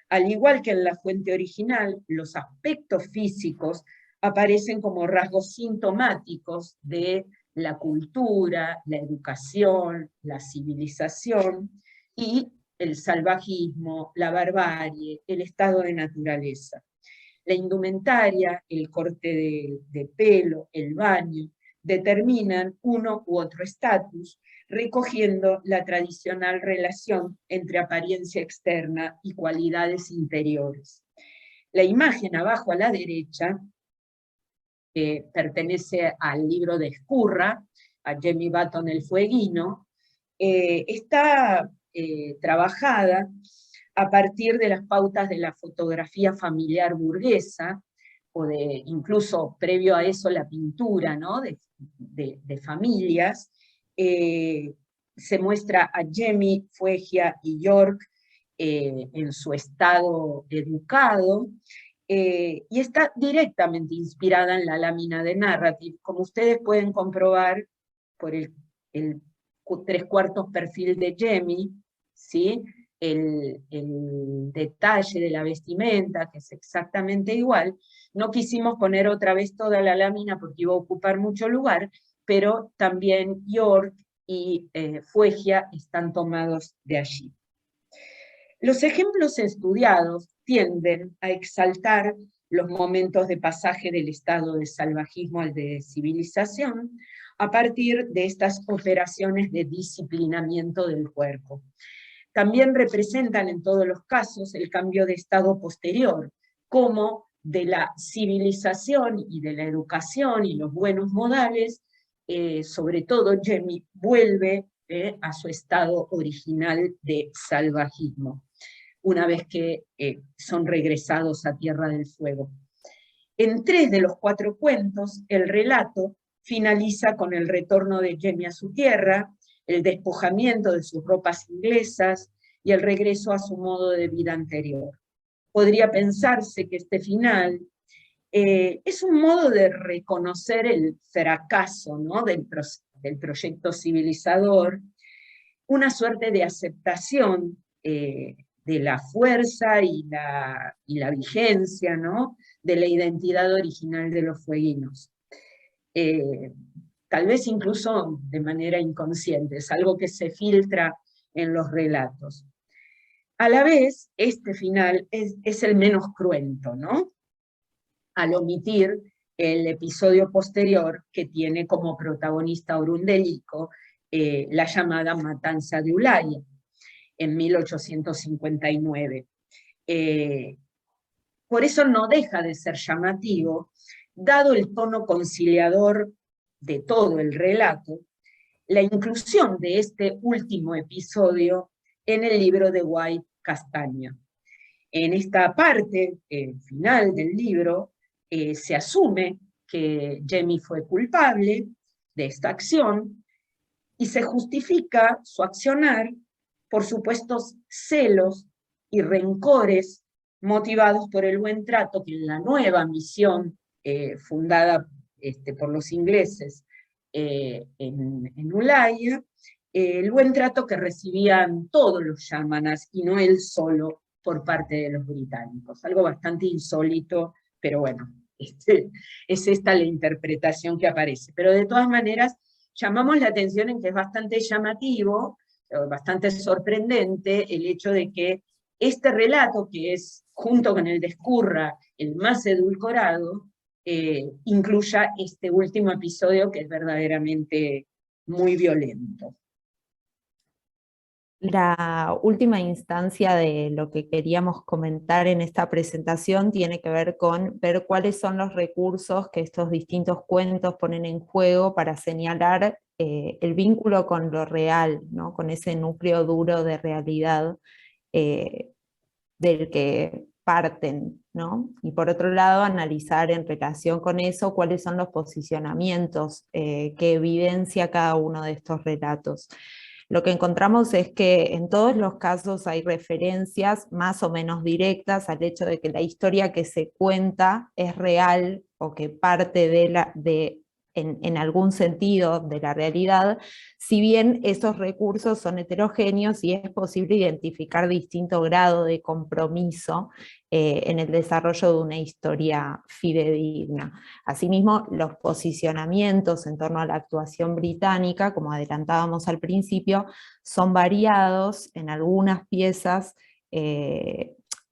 Al igual que en la fuente original, los aspectos físicos aparecen como rasgos sintomáticos de la cultura, la educación, la civilización y el salvajismo, la barbarie, el estado de naturaleza. La indumentaria, el corte de pelo, el baño, determinan uno u otro estatus, recogiendo la tradicional relación entre apariencia externa y cualidades interiores. La imagen abajo a la derecha, que pertenece al libro de Escurra, a Jamie Button el fueguino, está trabajada a partir de las pautas de la fotografía familiar burguesa, o de incluso previo a eso la pintura, ¿no? de familias. Se muestra a Jamie, Fuegia y York en su estado educado, y está directamente inspirada en la lámina de Narrative, como ustedes pueden comprobar por el 3/4 perfil de Jamie, ¿sí? El detalle de la vestimenta, que es exactamente igual. No quisimos poner otra vez toda la lámina porque iba a ocupar mucho lugar, pero también York y Fuegia están tomados de allí. Los ejemplos estudiados tienden a exaltar los momentos de pasaje del estado de salvajismo al de civilización a partir de estas operaciones de disciplinamiento del cuerpo. También representan en todos los casos el cambio de estado posterior, como de la civilización y de la educación y los buenos modales, sobre todo Jamie vuelve a su estado original de salvajismo. una vez que son regresados a Tierra del Fuego. En 3 de los 4 cuentos, el relato finaliza con el retorno de Jamie a su tierra, el despojamiento de sus ropas inglesas y el regreso a su modo de vida anterior. Podría pensarse que este final es un modo de reconocer el fracaso, ¿no?, del proyecto civilizador, una suerte de aceptación de la fuerza y la vigencia, ¿no?, de la identidad original de los fueguinos. Tal vez incluso de manera inconsciente, es algo que se filtra en los relatos. A la vez, este final es el menos cruento, ¿no?, al omitir el episodio posterior que tiene como protagonista Orundellico, la llamada Matanza de Ulaya, en 1859. Por eso no deja de ser llamativo, dado el tono conciliador de todo el relato, la inclusión de este último episodio en el libro de White Castaña. En esta parte final del libro se asume que Jamie fue culpable de esta acción y se justifica su accionar por supuestos celos y rencores motivados por el buen trato que en la nueva misión fundada por los ingleses en Ulaya, el buen trato que recibían todos los yámanas y no él solo por parte de los británicos. Algo bastante insólito, pero bueno, es esta la interpretación que aparece. Pero de todas maneras, llamamos la atención en que es bastante llamativo, bastante sorprendente el hecho de que este relato, que es, junto con el de Ezcurra, el más edulcorado, incluya este último episodio que es verdaderamente muy violento. La última instancia de lo que queríamos comentar en esta presentación tiene que ver con ver cuáles son los recursos que estos distintos cuentos ponen en juego para señalar el vínculo con lo real, ¿no?, con ese núcleo duro de realidad del que parten, ¿no? Y por otro lado, analizar en relación con eso cuáles son los posicionamientos que evidencia cada uno de estos relatos. Lo que encontramos es que en todos los casos hay referencias más o menos directas al hecho de que la historia que se cuenta es real o que parte en algún sentido de la realidad, si bien esos recursos son heterogéneos y es posible identificar distinto grado de compromiso en el desarrollo de una historia fidedigna. Asimismo, los posicionamientos en torno a la actuación británica, como adelantábamos al principio, son variados en algunas piezas,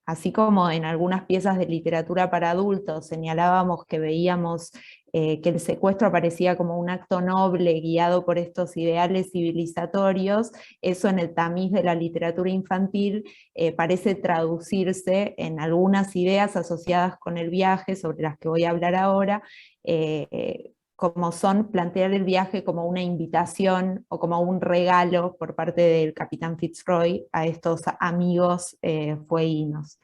así como en algunas piezas de literatura para adultos señalábamos que veíamos que el secuestro aparecía como un acto noble guiado por estos ideales civilizatorios. Eso en el tamiz de la literatura infantil parece traducirse en algunas ideas asociadas con el viaje, sobre las que voy a hablar ahora, como son plantear el viaje como una invitación o como un regalo por parte del capitán Fitzroy a estos amigos fueguinos.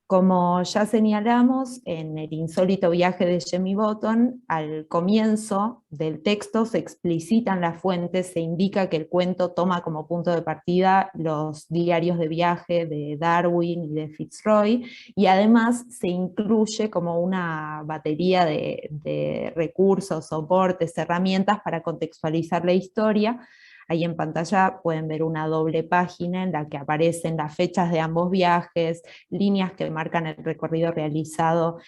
Como ya señalamos, en el insólito viaje de Jamie Bottom, al comienzo del texto se explicitan las fuentes, se indica que el cuento toma como punto de partida los diarios de viaje de Darwin y de Fitzroy, y además se incluye como una batería de recursos, soportes, herramientas para contextualizar la historia. Ahí en pantalla pueden ver una doble página en la que aparecen las fechas de ambos viajes, líneas que marcan el recorrido realizado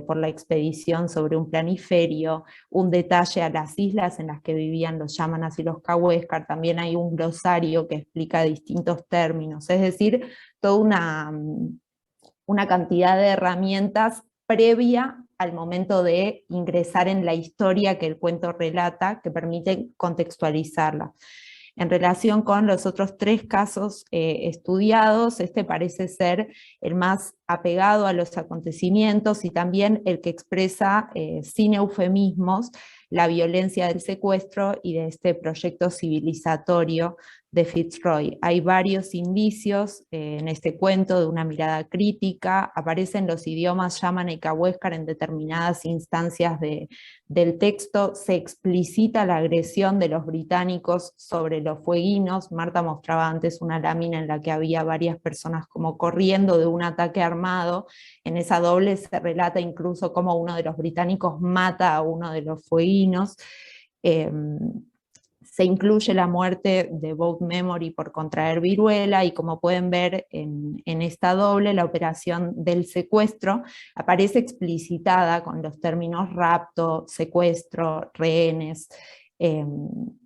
por la expedición sobre un planiferio, un detalle a las islas en las que vivían los Yámanas y los Cahuéscar, también hay un glosario que explica distintos términos, es decir, toda una cantidad de herramientas previa al momento de ingresar en la historia que el cuento relata, que permiten contextualizarla. En relación con los otros 3 casos estudiados, este parece ser el más apegado a los acontecimientos, y también el que expresa sin eufemismos la violencia del secuestro y de este proyecto civilizatorio de Fitzroy. Hay varios indicios en este cuento de una mirada crítica, aparecen los idiomas yámana y cahuéscar en determinadas instancias del texto, se explicita la agresión de los británicos sobre los fueguinos. Marta mostraba antes una lámina en la que había varias personas como corriendo de un ataque armado. En esa doble se relata incluso cómo uno de los británicos mata a uno de los fueguinos. Se incluye la muerte de Boat Memory por contraer viruela, y como pueden ver en esta doble, la operación del secuestro aparece explicitada con los términos rapto, secuestro, rehenes. En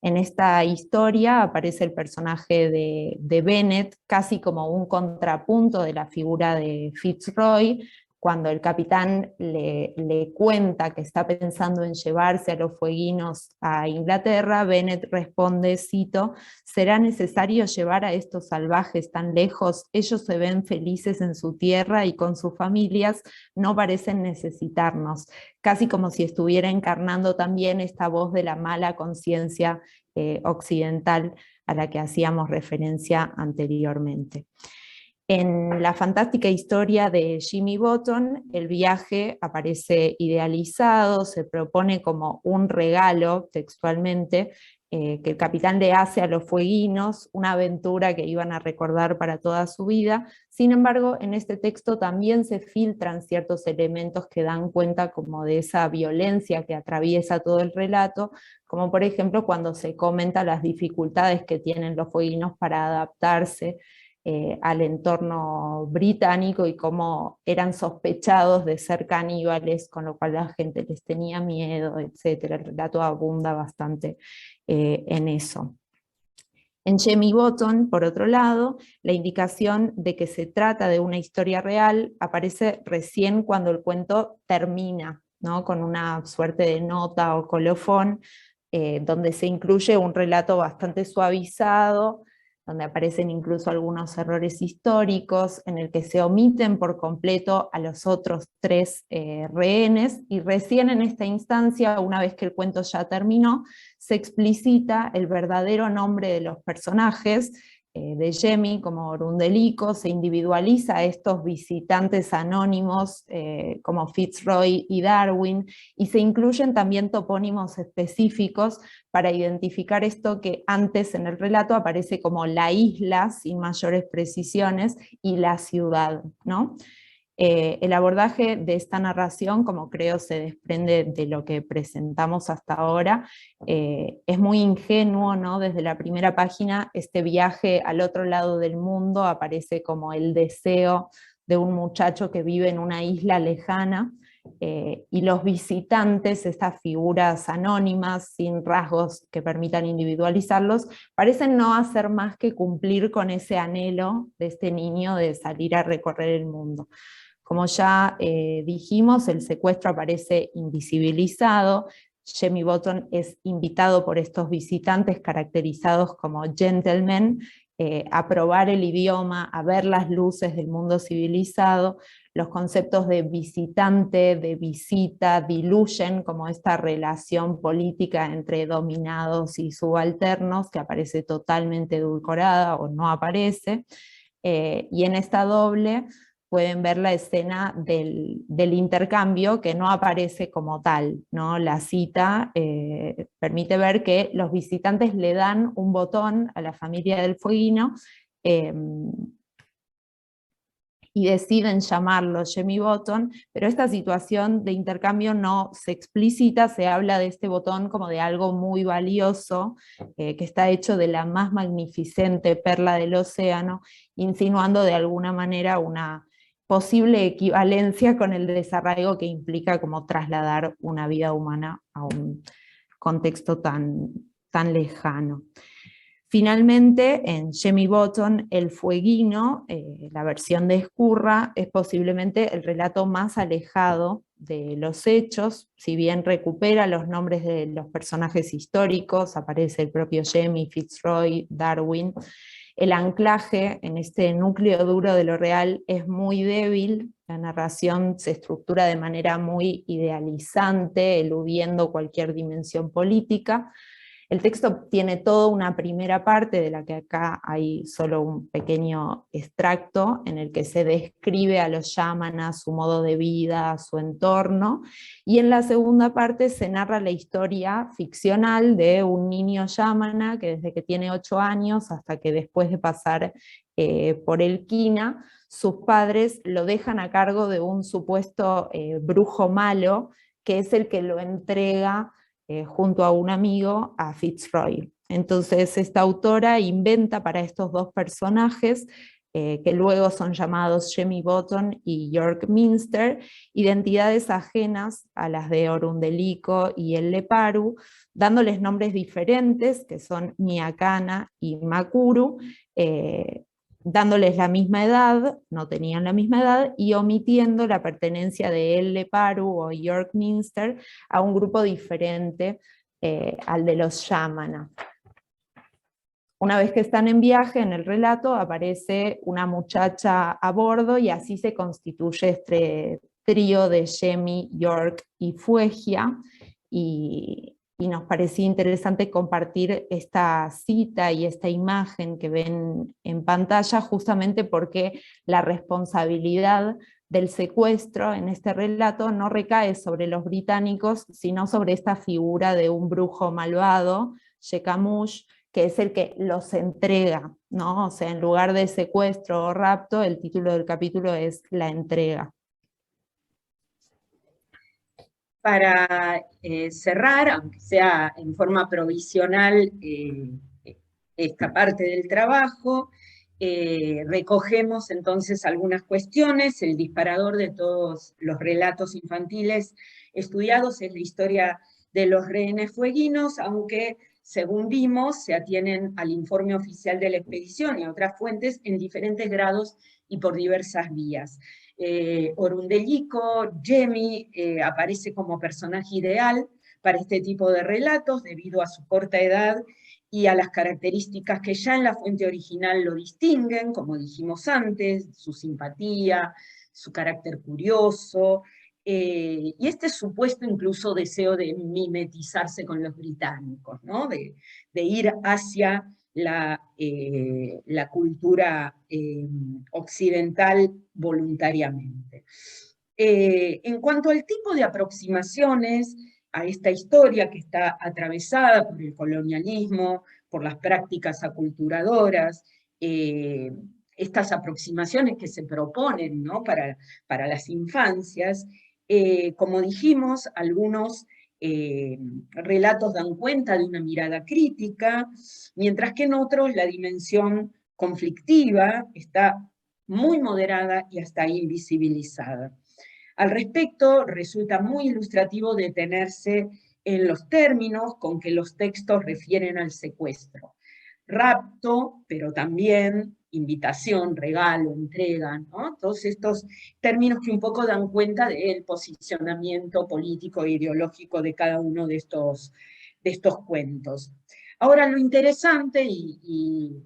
esta historia aparece el personaje de Bennett casi como un contrapunto de la figura de Fitzroy. Cuando el capitán le cuenta que está pensando en llevarse a los fueguinos a Inglaterra, Bennett responde, cito, «¿Será necesario llevar a estos salvajes tan lejos? Ellos se ven felices en su tierra y con sus familias no parecen necesitarnos», casi como si estuviera encarnando también esta voz de la mala conciencia occidental a la que hacíamos referencia anteriormente. En la fantástica historia de Jimmy Button, el viaje aparece idealizado, se propone como un regalo, textualmente, que el capitán le hace a los fueguinos, una aventura que iban a recordar para toda su vida. Sin embargo, en este texto también se filtran ciertos elementos que dan cuenta como de esa violencia que atraviesa todo el relato, como por ejemplo cuando se comenta las dificultades que tienen los fueguinos para adaptarse al entorno británico y cómo eran sospechados de ser caníbales, con lo cual la gente les tenía miedo, etc. El relato abunda bastante en eso. En Jemmy Button, por otro lado, la indicación de que se trata de una historia real aparece recién cuando el cuento termina, ¿no? Con una suerte de nota o colofón, donde se incluye un relato bastante suavizado, donde aparecen incluso algunos errores históricos, en el que se omiten por completo a los otros tres rehenes, y recién en esta instancia, una vez que el cuento ya terminó, se explicita el verdadero nombre de los personajes, de Jemmy como Orundelico, se individualiza a estos visitantes anónimos como Fitzroy y Darwin, y se incluyen también topónimos específicos para identificar esto que antes en el relato aparece como la isla, sin mayores precisiones, y la ciudad, ¿no? El abordaje de esta narración, como creo se desprende de lo que presentamos hasta ahora, es muy ingenuo, ¿no? Desde la primera página, este viaje al otro lado del mundo aparece como el deseo de un muchacho que vive en una isla lejana, y los visitantes, estas figuras anónimas, sin rasgos que permitan individualizarlos, parecen no hacer más que cumplir con ese anhelo de este niño de salir a recorrer el mundo. Como ya dijimos, el secuestro aparece invisibilizado. Jemmy Button es invitado por estos visitantes caracterizados como gentlemen a probar el idioma, a ver las luces del mundo civilizado. Los conceptos de visitante, de visita, diluyen como esta relación política entre dominados y subalternos, que aparece totalmente edulcorada o no aparece. Y en esta doble pueden ver la escena del intercambio, que no aparece como tal, ¿no? La cita permite ver que los visitantes le dan un botón a la familia del fueguino, y deciden llamarlo Jemmy Button, pero esta situación de intercambio no se explicita, se habla de este botón como de algo muy valioso, que está hecho de la más magnificente perla del océano, insinuando de alguna manera una posible equivalencia con el desarraigo que implica como trasladar una vida humana a un contexto tan lejano. Finalmente, en Jemmy Button, el fueguino, la versión de Ezcurra, es posiblemente el relato más alejado de los hechos. Si bien recupera los nombres de los personajes históricos, aparece el propio Jemmy, Fitzroy, Darwin, el anclaje en este núcleo duro de lo real es muy débil, la narración se estructura de manera muy idealizante, eludiendo cualquier dimensión política. El texto tiene toda una primera parte, de la que acá hay solo un pequeño extracto, en el que se describe a los yámanas, su modo de vida, su entorno, y en la segunda parte se narra la historia ficcional de un niño yámana que desde que tiene 8 años hasta que después de pasar por el Kina, sus padres lo dejan a cargo de un supuesto brujo malo, que es el que lo entrega junto a un amigo a Fitzroy. Entonces esta autora inventa para estos dos personajes, que luego son llamados Jemmy Bottom y York Minster, identidades ajenas a las de Orundeliko y el Leparu, dándoles nombres diferentes, que son Miakana y Makuru, dándoles la misma edad, no tenían la misma edad, y omitiendo la pertenencia de El Leparu o York Minster a un grupo diferente al de los Yamana. Una vez que están en viaje, en el relato aparece una muchacha a bordo y así se constituye este trío de Jemmy, York y Fuegia, y nos parecía interesante compartir esta cita y esta imagen que ven en pantalla, justamente porque la responsabilidad del secuestro en este relato no recae sobre los británicos, sino sobre esta figura de un brujo malvado, Jekamush, que es el que los entrega, ¿no? O sea, en lugar de secuestro o rapto, el título del capítulo es La entrega. Para cerrar, aunque sea en forma provisional, esta parte del trabajo, recogemos entonces algunas cuestiones. El disparador de todos los relatos infantiles estudiados es la historia de los rehenes fueguinos, aunque según vimos se atienen al informe oficial de la expedición y a otras fuentes en diferentes grados y por diversas vías. Orundeliko, Jemmy, aparece como personaje ideal para este tipo de relatos debido a su corta edad y a las características que ya en la fuente original lo distinguen, como dijimos antes, su simpatía, su carácter curioso, y este supuesto incluso deseo de mimetizarse con los británicos, ¿no? de ir hacia la cultura occidental voluntariamente. En cuanto al tipo de aproximaciones a esta historia que está atravesada por el colonialismo, por las prácticas aculturadoras, estas aproximaciones que se proponen, ¿no? para las infancias, como dijimos, algunos relatos dan cuenta de una mirada crítica, mientras que en otros la dimensión conflictiva está muy moderada y hasta invisibilizada. Al respecto, resulta muy ilustrativo detenerse en los términos con que los textos refieren al secuestro. Rapto, pero también invitación, regalo, entrega, ¿no? Todos estos términos que un poco dan cuenta del posicionamiento político e ideológico de cada uno de estos cuentos. Ahora, lo interesante, y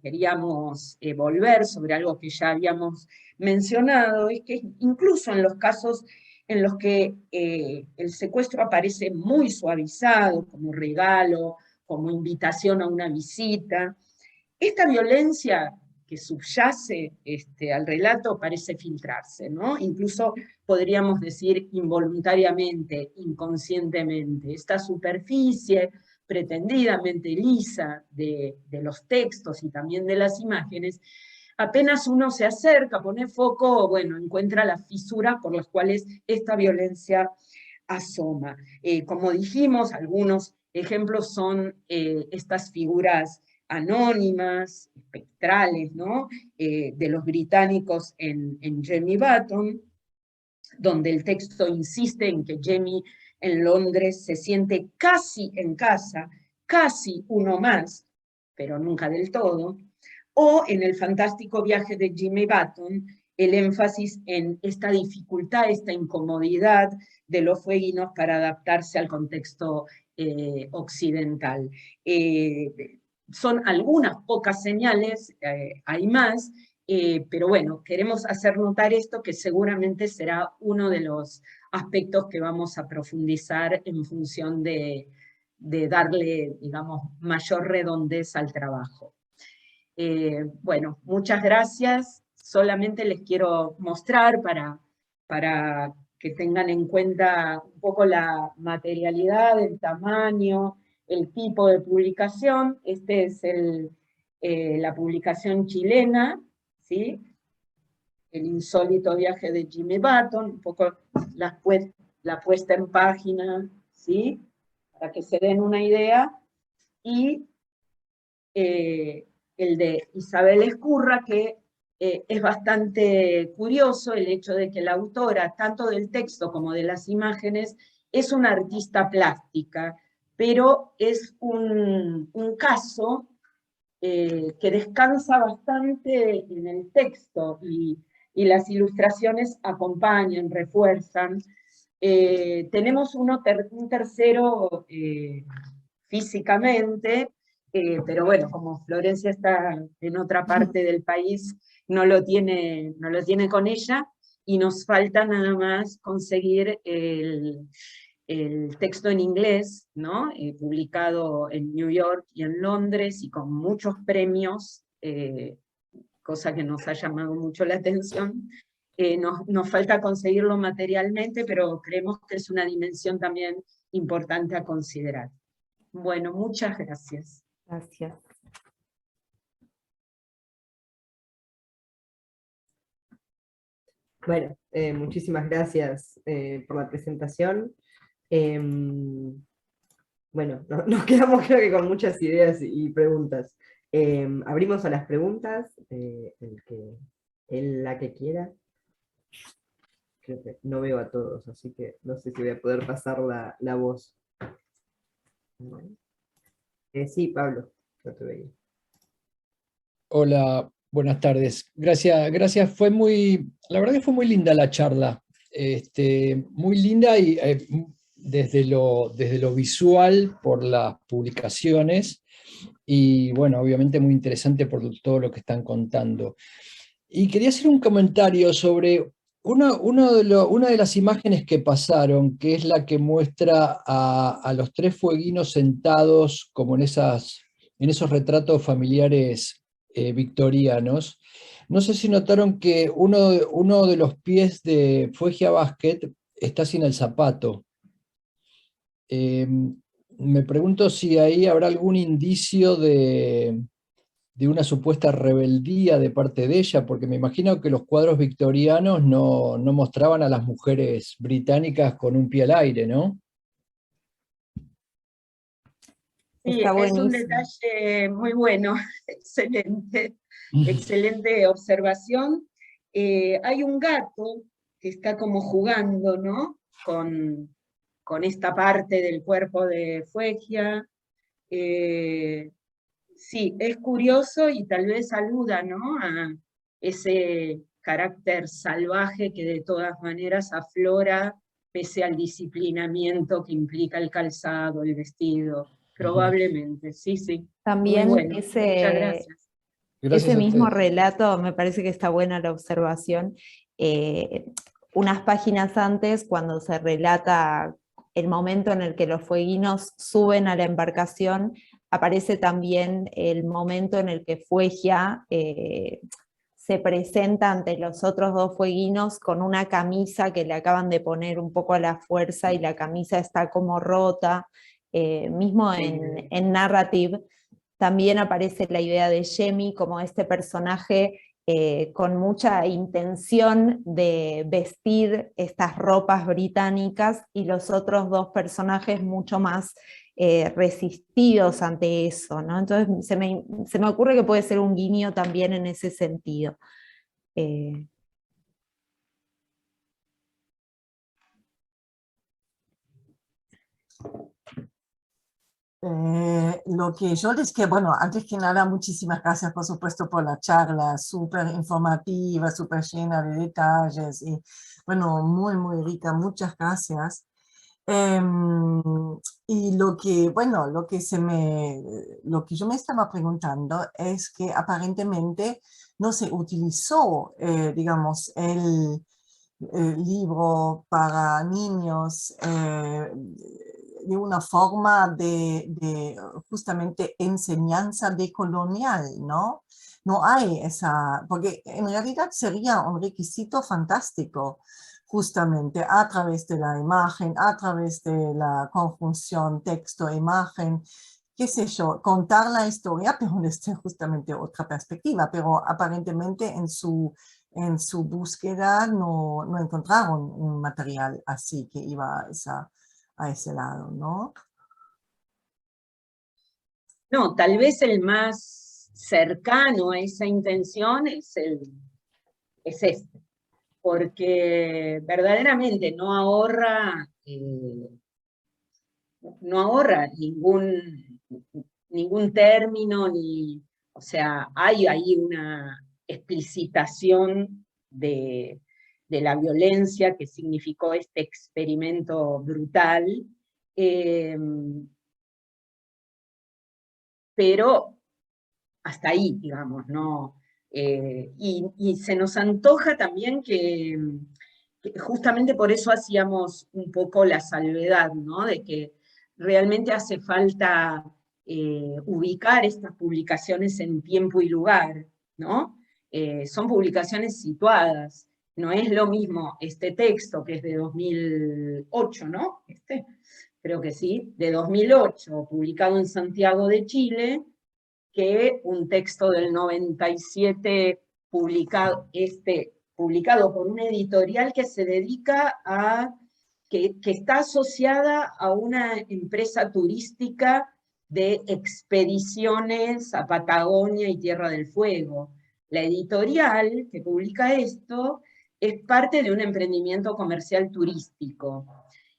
queríamos volver sobre algo que ya habíamos mencionado, es que incluso en los casos en los que el secuestro aparece muy suavizado, como regalo, como invitación a una visita, esta violencia que subyace al relato parece filtrarse, ¿no? Incluso podríamos decir involuntariamente, inconscientemente. Esta superficie pretendidamente lisa de los textos y también de las imágenes, apenas uno se acerca, pone foco, bueno, encuentra las fisuras por las cuales esta violencia asoma. Como dijimos, algunos ejemplos son estas figuras anónimas, espectrales, ¿no? De los británicos en Jemmy Button, donde el texto insiste en que Jemmy en Londres se siente casi en casa, casi uno más, pero nunca del todo, o en el fantástico viaje de Jemmy Button, el énfasis en esta dificultad, esta incomodidad de los fueguinos para adaptarse al contexto occidental. son algunas pocas señales, hay más, pero bueno, queremos hacer notar esto, que seguramente será uno de los aspectos que vamos a profundizar en función de darle, digamos, mayor redondez al trabajo. Bueno, muchas gracias. Solamente les quiero mostrar para que tengan en cuenta un poco la materialidad, el tamaño, el tipo de publicación. Este es la publicación chilena, ¿sí? El insólito viaje de Jimmy Button, un poco la puesta en página, ¿sí? Para que se den una idea. Y el de Isabel Ezcurra, que es bastante curioso el hecho de que la autora, tanto del texto como de las imágenes, es una artista plástica, pero es un caso que descansa bastante en el texto, y las ilustraciones acompañan, refuerzan. Tenemos un tercero físicamente, pero bueno, como Florencia está en otra parte del país, no lo tiene con ella, y nos falta nada más conseguir el texto en inglés, ¿no? Publicado en New York y en Londres, y con muchos premios, cosa que nos ha llamado mucho la atención. Nos falta conseguirlo materialmente, pero creemos que es una dimensión también importante a considerar. Bueno, muchas gracias. Gracias. Bueno, muchísimas gracias por la presentación. Bueno, nos quedamos creo que con muchas ideas y preguntas. Abrimos a las preguntas, la que quiera. Creo que no veo a todos, así que no sé si voy a poder pasar la voz. Sí, Pablo, no te veía. Hola, buenas tardes. Gracias. La verdad que fue muy linda la charla. Muy linda, y desde lo visual, por las publicaciones, y bueno, obviamente muy interesante por todo lo que están contando. Y quería hacer un comentario sobre una de las imágenes que pasaron, que es la que muestra a los tres fueguinos sentados como en esos retratos familiares victorianos. No sé si notaron que uno de los pies de Fuegia Basket está sin el zapato. Me pregunto si ahí habrá algún indicio de una supuesta rebeldía de parte de ella, porque me imagino que los cuadros victorianos no mostraban a las mujeres británicas con un pie al aire, ¿no? Sí, Está es un buenísimo. detalle muy bueno, excelente, excelente observación. Hay un gato que está como jugando, ¿no? Con esta parte del cuerpo de Fuegia. Sí, es curioso, y tal vez aluda, ¿no?, a ese carácter salvaje que de todas maneras aflora pese al disciplinamiento que implica el calzado, el vestido. Probablemente, sí, sí. Muy También bueno. Muchas gracias. Gracias ese a mismo ustedes. relato, me parece que está buena la observación. Unas páginas antes, cuando se relata el momento en el que los fueguinos suben a la embarcación, aparece también el momento en el que Fuegia se presenta ante los otros dos fueguinos con una camisa que le acaban de poner un poco a la fuerza, y la camisa está como rota. Mismo en Narrative también aparece la idea de Jemmy como este personaje con mucha intención de vestir estas ropas británicas, y los otros dos personajes mucho más resistidos ante eso, ¿no? Entonces se me ocurre que puede ser un guiño también en ese sentido. Lo que yo bueno, antes que nada, muchísimas gracias, por supuesto, por la charla, súper informativa, súper llena de detalles, y bueno, muy, muy rica, muchas gracias. Y lo que, bueno, lo que yo me estaba preguntando es que aparentemente no se utilizó, digamos, el libro para niños de una forma de justamente enseñanza decolonial, ¿no? No hay esa, porque en realidad sería un requisito fantástico, justamente a través de la imagen, a través de la conjunción texto-imagen, qué sé yo, contar la historia, pero desde justamente otra perspectiva, pero aparentemente en su búsqueda no encontraron un material así que iba a ese lado, ¿no? No, tal vez el más cercano a esa intención es este, porque verdaderamente no ahorra ningún término, o sea, hay ahí una explicitación de la violencia que significó este experimento brutal, eh, pero hasta ahí, digamos, ¿no? Y se nos antoja también que justamente por eso hacíamos un poco la salvedad, ¿no? De que realmente hace falta ubicar estas publicaciones en tiempo y lugar, ¿no? Son publicaciones situadas, no es lo mismo este texto que es de 2008, ¿no? Creo que sí, de 2008, publicado en Santiago de Chile, que un texto del 97 publicado por una editorial que se dedica que está asociada a una empresa turística de expediciones a Patagonia y Tierra del Fuego. La editorial que publica esto es parte de un emprendimiento comercial turístico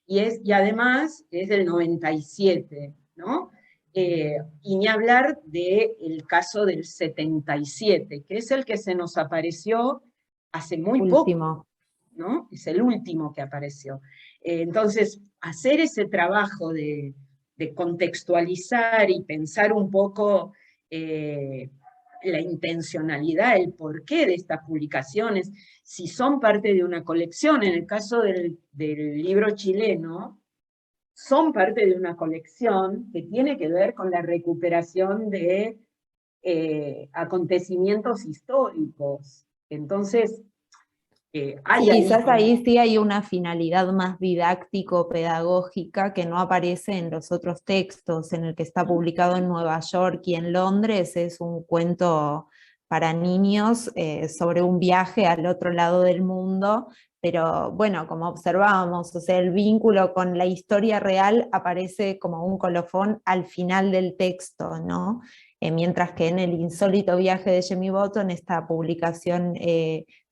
y además es del 97, ¿no? Y ni hablar del caso del 77, que es el que se nos apareció hace muy poco, Último. ¿no? Es el último que apareció. Entonces, hacer ese trabajo de contextualizar y pensar un poco la intencionalidad, el porqué de estas publicaciones, si son parte de una colección, en el caso del libro chileno, son parte de una colección que tiene que ver con la recuperación de acontecimientos históricos. Entonces, hay Sí, ahí... quizás ahí sí hay una finalidad más didáctico-pedagógica que no aparece en los otros textos. En el que está publicado en Nueva York y en Londres es un cuento para niños sobre un viaje al otro lado del mundo, pero bueno, como observábamos, o sea, el vínculo con la historia real aparece como un colofón al final del texto, ¿no? Mientras que en El insólito viaje de Jamie Bottom, esta publicación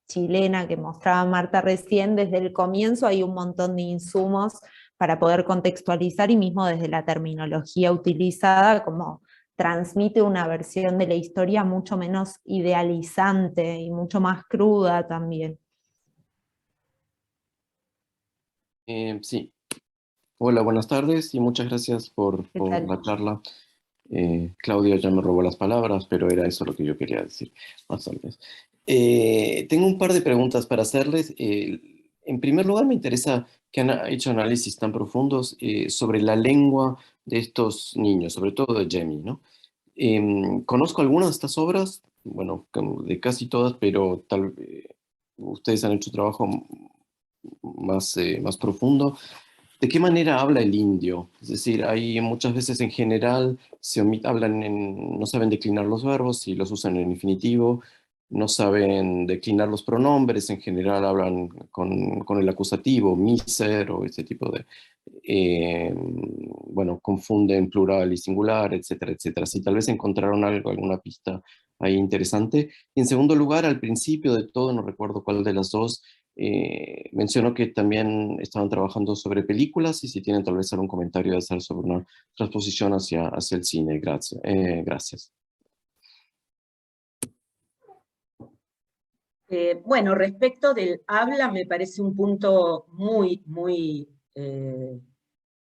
chilena que mostraba Marta recién, desde el comienzo hay un montón de insumos para poder contextualizar y mismo desde la terminología utilizada, como transmite una versión de la historia mucho menos idealizante y mucho más cruda también. Sí. Hola, buenas tardes y muchas gracias ¿Qué por tal? la charla. Claudia ya me robó las palabras, pero era eso lo que yo quería decir, más o menos. Tengo un par de preguntas para hacerles. En primer lugar, me interesa que han hecho análisis tan profundos sobre la lengua de estos niños, sobre todo de Jamie, ¿no? Conozco algunas de estas obras, bueno, como de casi todas, pero ustedes han hecho trabajo más profundo. ¿De qué manera habla el indio? Es decir, hay muchas veces en general no saben declinar los verbos y los usan en infinitivo, no saben declinar los pronombres, en general hablan con el acusativo, miser o ese tipo de, bueno, confunden plural y singular, etcétera, etcétera. Si tal vez encontraron alguna pista ahí interesante. Y en segundo lugar, al principio de todo, no recuerdo cuál de las dos, mencionó que también estaban trabajando sobre películas y si tienen tal vez algún comentario de hacer sobre una transposición hacia el cine. Gracias. Gracias. Bueno, respecto del habla, me parece un punto muy, muy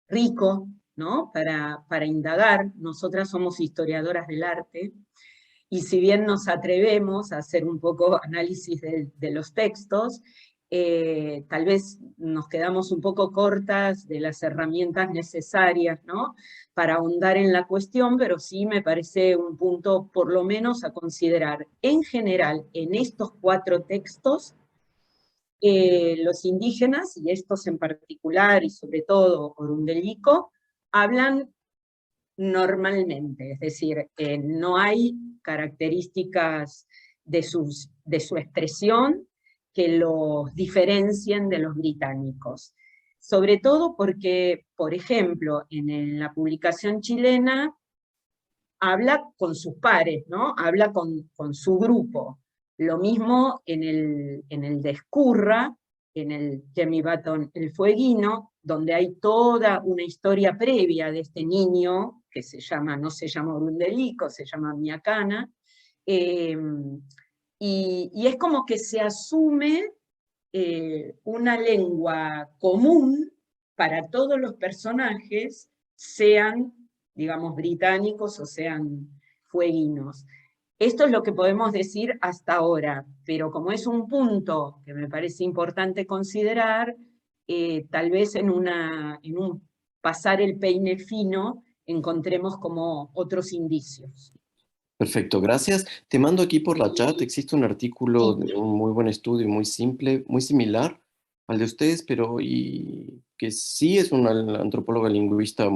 rico, ¿no? Para indagar. Nosotras somos historiadoras del arte, y si bien nos atrevemos a hacer un poco análisis de los textos, tal vez nos quedamos un poco cortas de las herramientas necesarias, ¿no?, para ahondar en la cuestión, pero sí me parece un punto por lo menos a considerar. En general, en estos 4 textos, los indígenas, y estos en particular, y sobre todo Orundellico, hablan normalmente, es decir, no hay características de su expresión que los diferencien de los británicos. Sobre todo porque, por ejemplo, en la publicación chilena habla con sus pares, ¿no? Habla con su grupo. Lo mismo en el de Escurra, en el Jemmy Button el Fueguino, donde hay toda una historia previa de este niño, que no se llama Orundellico, se llama Miacana, y es como que se asume una lengua común para todos los personajes, sean, digamos, británicos o sean fueguinos. Esto es lo que podemos decir hasta ahora, pero como es un punto que me parece importante considerar, tal vez en un pasar el peine fino encontremos como otros indicios. Perfecto, gracias. Te mando aquí por la chat, existe un artículo de un muy buen estudio, muy simple, muy similar al de ustedes, pero que sí es una antropóloga lingüista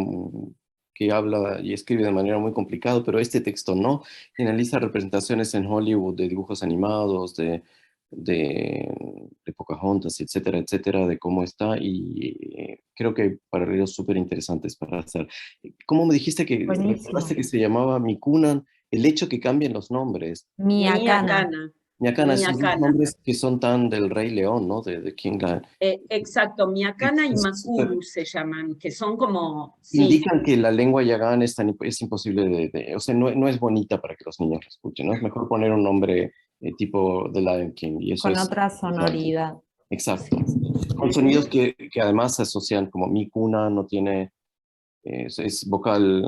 que habla y escribe de manera muy complicada, pero este texto no. Y analiza representaciones en Hollywood de dibujos animados, de Pocahontas, etcétera, etcétera, de cómo está, y creo que hay paralelos súper interesantes para hacer. ¿Cómo me dijiste que recordaste que se llamaba Mikunan? El hecho que cambien los nombres. Miacana. Miacana, esos dos nombres que son tan del Rey León, ¿no? De King Lion. Exacto, Miacana y Makuru se llaman, que son como... Indican que la lengua yagán es imposible o sea, no es bonita para que los niños la escuchen, ¿no? Es mejor poner un nombre tipo The Lion King. Y eso con otra sonoridad. Exacto. Con sonidos que además se asocian, como mi cuna no tiene, es vocal,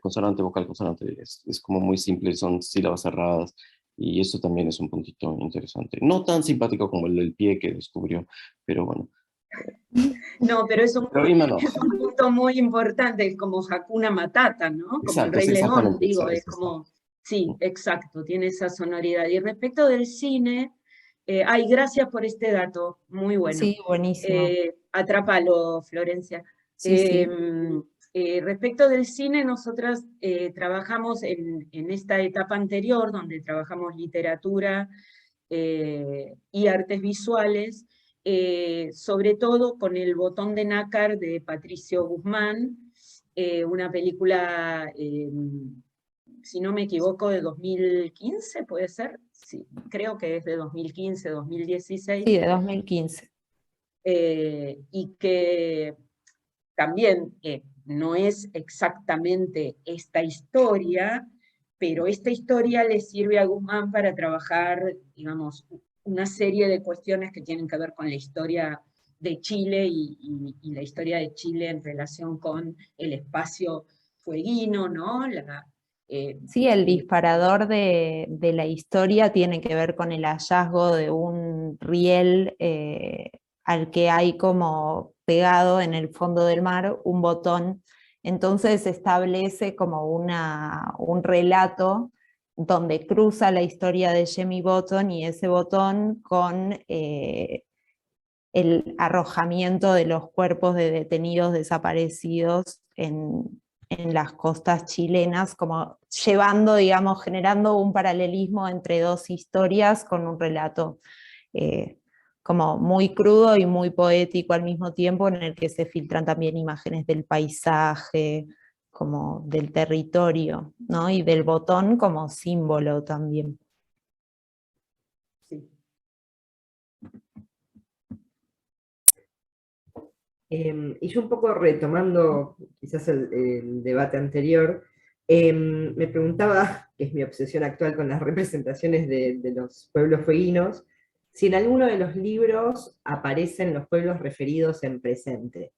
consonante, vocal, consonante, es como muy simple, son sílabas cerradas, y eso también es un puntito interesante. No tan simpático como el del pie que descubrió, pero bueno. No, pero es un punto muy importante, como Hakuna Matata, ¿no? Como el Rey León, digo, es como... Sí, exacto, tiene esa sonoridad. Y respecto del cine, gracias por este dato, muy bueno. Sí, buenísimo. Atrápalo, Florencia. Sí. Respecto del cine, nosotras trabajamos en esta etapa anterior, donde trabajamos literatura y artes visuales, sobre todo con El botón de nácar de Patricio Guzmán, una película, si no me equivoco, de 2015, ¿puede ser? Sí, creo que es de 2015, 2016. Sí, de 2015. Y que también no es exactamente esta historia, pero esta historia le sirve a Guzmán para trabajar, digamos, una serie de cuestiones que tienen que ver con la historia de Chile y la historia de Chile en relación con el espacio fueguino, ¿no? Sí, el disparador de la historia tiene que ver con el hallazgo de un riel al que hay como pegado en el fondo del mar un botón. Entonces establece como un relato donde cruza la historia de Jemmy Button y ese botón con el arrojamiento de los cuerpos de detenidos desaparecidos en las costas chilenas, como llevando, digamos, generando un paralelismo entre dos historias con un relato como muy crudo y muy poético al mismo tiempo, en el que se filtran también imágenes del paisaje, como del territorio, ¿no? Y del botón como símbolo también. Sí. Y yo un poco retomando quizás el debate anterior, me preguntaba, que es mi obsesión actual con las representaciones de los pueblos fueguinos, si en alguno de los libros aparecen los pueblos referidos en presente.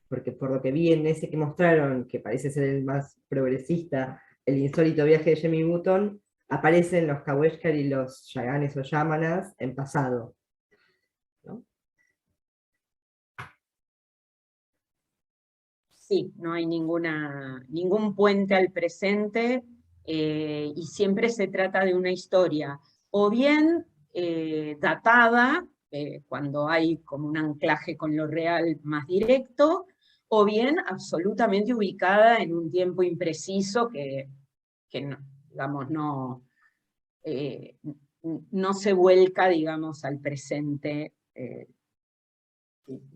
porque por lo que vi en ese que mostraron, que parece ser el más progresista, el insólito viaje de Jimmy Button, aparecen los Kaweshkar y los Yaganes o Yámanas en pasado, ¿no? Sí, no hay ningún puente al presente, y siempre se trata de una historia, o bien datada, cuando hay como un anclaje con lo real más directo, o bien absolutamente ubicada en un tiempo impreciso que no, digamos, eh, no se vuelca, digamos, al presente.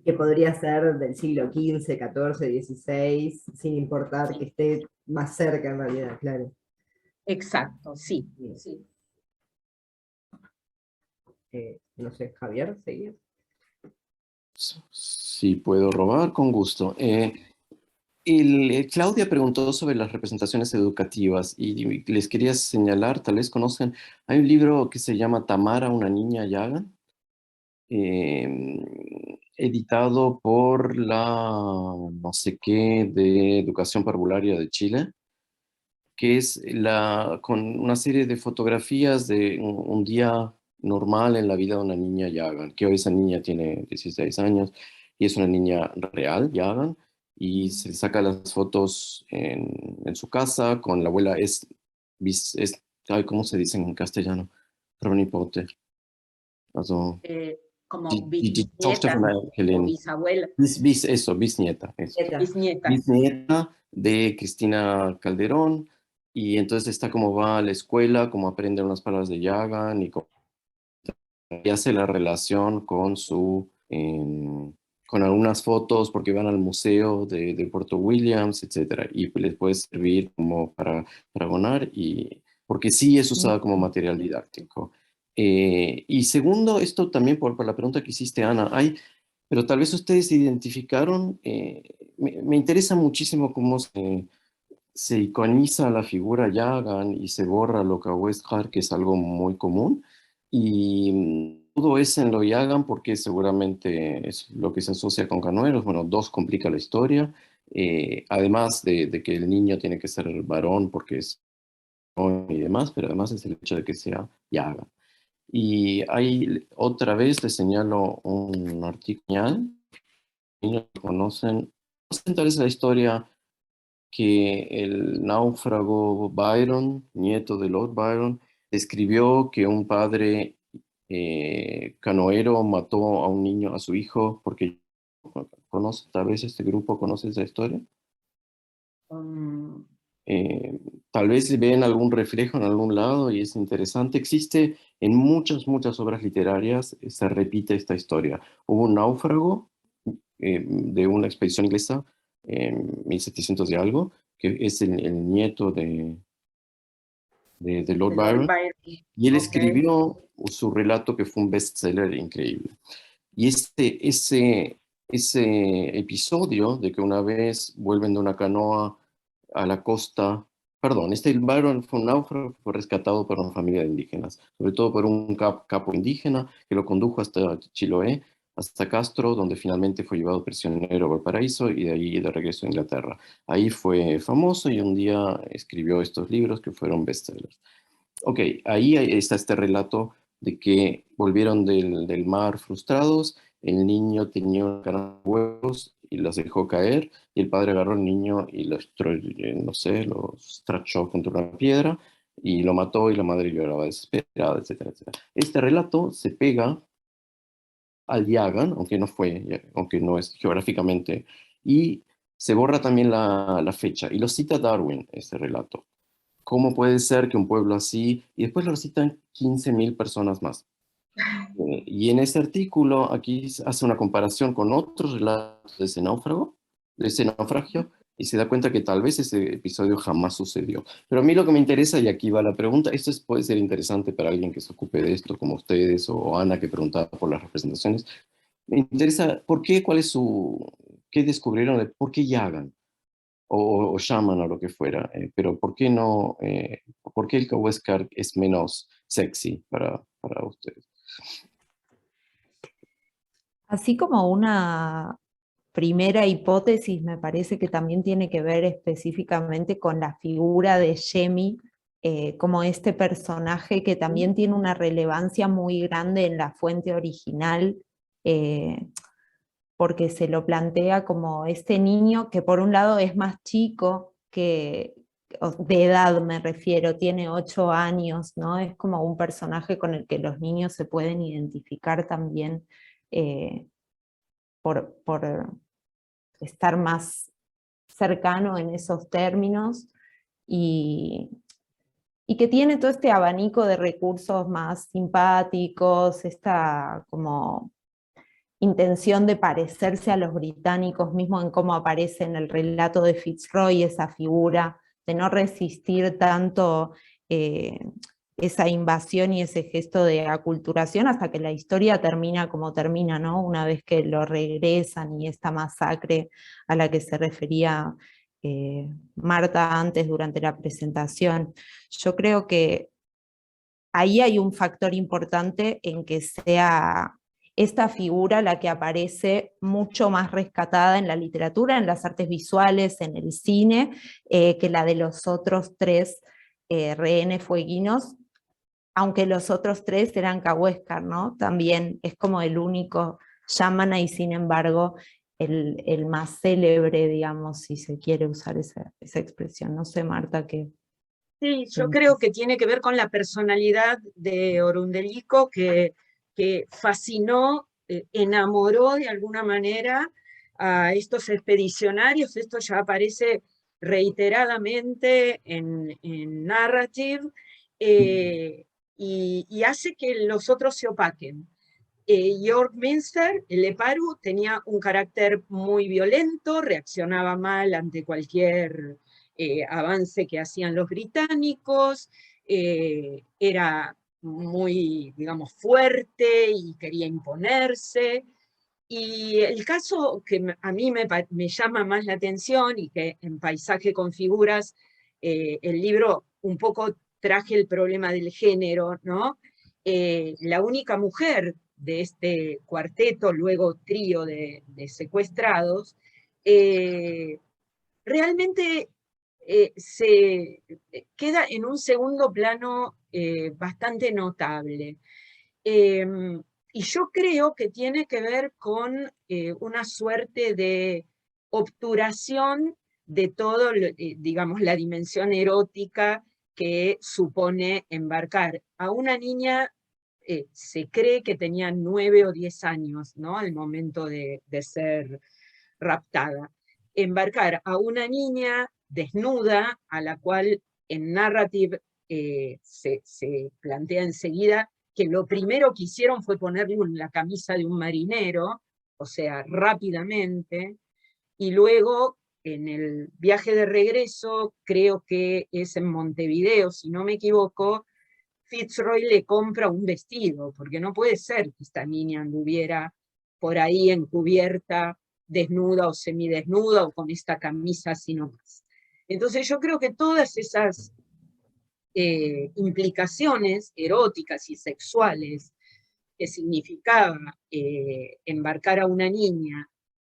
Que podría ser del siglo XV, XIV, XVI, sin importar Sí, que esté más cerca en realidad, claro. exacto, sí, Bien. sí. No sé, Javier, ¿seguías? Si puedo robar, con gusto. Claudia preguntó sobre las representaciones educativas y les quería señalar, tal vez conocen, hay un libro que se llama Tamara, una niña Yaga, editado por la no sé qué de Educación Parvularia de Chile, que es con una serie de fotografías de un día normal en la vida de una niña Yagan, que hoy esa niña tiene 16 años y es una niña real, Yagan, y se saca las fotos en su casa con la abuela, ay, ¿cómo se dice en castellano? Pronipote. Also, Como die Tochter bisnieta von der o Helene. bisabuela, Bisnieta, eso. bisnieta. Bisnieta de Cristina Calderón, y entonces está cómo va a la escuela, cómo aprende unas palabras de Yagan, y hace la relación con con algunas fotos, porque van al museo de Puerto Williams, etcétera, y les puede servir como para abonar, porque sí es usada como material didáctico. Y segundo, esto también por la pregunta que hiciste, Ana, pero tal vez ustedes identificaron, me interesa muchísimo cómo se iconiza la figura Yagan y se borra lo Westhar, que es algo muy común. Y todo es en lo Yagan porque seguramente es lo que se asocia con Canueros. Bueno, dos complica la historia. Además de que el niño tiene que ser varón porque es varón y demás, pero además es el hecho de que sea Yagan. Y ahí otra vez les señalo un artículo. Niños conocen tal vez la historia que el náufrago Byron, nieto de Lord Byron, describió que un padre canoero mató a un niño, a su hijo, porque conoce, tal vez este grupo conoce esa historia. Um, Eh, Tal vez ven algún reflejo en algún lado y es interesante. Existe en muchas obras literarias, se repite esta historia. Hubo un náufrago de una expedición inglesa en 1700 y algo, que es el nieto de Lord de Lord Byron, Byron. y él Ok. escribió su relato que fue un bestseller increíble. Y ese episodio de que una vez vuelven de una canoa a la costa, perdón, Byron fue un náufrago, fue rescatado por una familia de indígenas, sobre todo por un capo indígena que lo condujo hasta Chiloé, hasta Castro, donde finalmente fue llevado prisionero a Valparaíso y de ahí de regreso a Inglaterra. Ahí fue famoso y un día escribió estos libros que fueron bestsellers. Ok, ahí está este relato de que volvieron del mar frustrados, el niño tenía una cara de huevos y los dejó caer, y el padre agarró al niño y no sé, lo estrachó contra una piedra y lo mató y la madre lloraba desesperada, etcétera, etcétera. Este relato se pega al Yagan, aunque no es geográficamente, y se borra también la fecha, y lo cita Darwin, ese relato. ¿Cómo puede ser que un pueblo así, y después lo citan 15.000 personas más? Y en ese artículo aquí hace una comparación con otros relatos de ese naufragio, y se da cuenta que tal vez ese episodio jamás sucedió. Pero a mí lo que me interesa, y aquí va la pregunta, puede ser interesante para alguien que se ocupe de esto, como ustedes o Ana, que preguntaba por las representaciones. Me interesa, ¿por qué? ¿Qué descubrieron de por qué Yagan? O shaman o lo que fuera, pero ¿por qué no? ¿Por qué el Kaweskar es menos sexy para ustedes? Así como una primera hipótesis me parece que también tiene que ver específicamente con la figura de Yemi, como este personaje que también tiene una relevancia muy grande en la fuente original, porque se lo plantea como este niño que por un lado es más chico, de edad me refiero, tiene 8 años, ¿no? Es como un personaje con el que los niños se pueden identificar también, por estar más cercano en esos términos, y que tiene todo este abanico de recursos más simpáticos, esta como intención de parecerse a los británicos, mismo en cómo aparece en el relato de Fitzroy esa figura, de no resistir tanto esa invasión y ese gesto de aculturación hasta que la historia termina como termina, ¿no? Una vez que lo regresan y esta masacre a la que se refería Marta antes durante la presentación. Yo creo que ahí hay un factor importante en que sea esta figura la que aparece mucho más rescatada en la literatura, en las artes visuales, en el cine, que la de los otros 3 rehenes fueguinos, aunque los otros 3 eran Cahuéscar, ¿no? También es como el único Yamana y sin embargo el más célebre, digamos, si se quiere usar esa expresión. No sé, Marta, qué. Sí, yo creo que tiene que ver con la personalidad de Orundellico que fascinó, enamoró de alguna manera a estos expedicionarios. Esto ya aparece reiteradamente en Narrative, y hace que los otros se opaquen. York Minster, el Leparu, tenía un carácter muy violento, reaccionaba mal ante cualquier avance que hacían los británicos, era muy, digamos, fuerte y quería imponerse. Y el caso que a mí me llama más la atención y que en Paisaje con Figuras, el libro un poco traje el problema del género, ¿no? La única mujer de este cuarteto, luego trío de secuestrados, realmente se queda en un segundo plano bastante notable. Y yo creo que tiene que ver con una suerte de obturación de todo, digamos, la dimensión erótica que supone embarcar a una niña. Se cree que tenía 9 o 10 años, ¿no? Al momento de ser raptada. Embarcar a una niña desnuda, a la cual en Narrative se plantea enseguida que lo primero que hicieron fue ponerle la camisa de un marinero, o sea, rápidamente, y luego en el viaje de regreso, creo que es en Montevideo, si no me equivoco, Fitzroy le compra un vestido, porque no puede ser que esta niña anduviera por ahí encubierta, desnuda o semidesnuda, o con esta camisa así nomás. Entonces yo creo que todas esas implicaciones eróticas y sexuales que significaba embarcar a una niña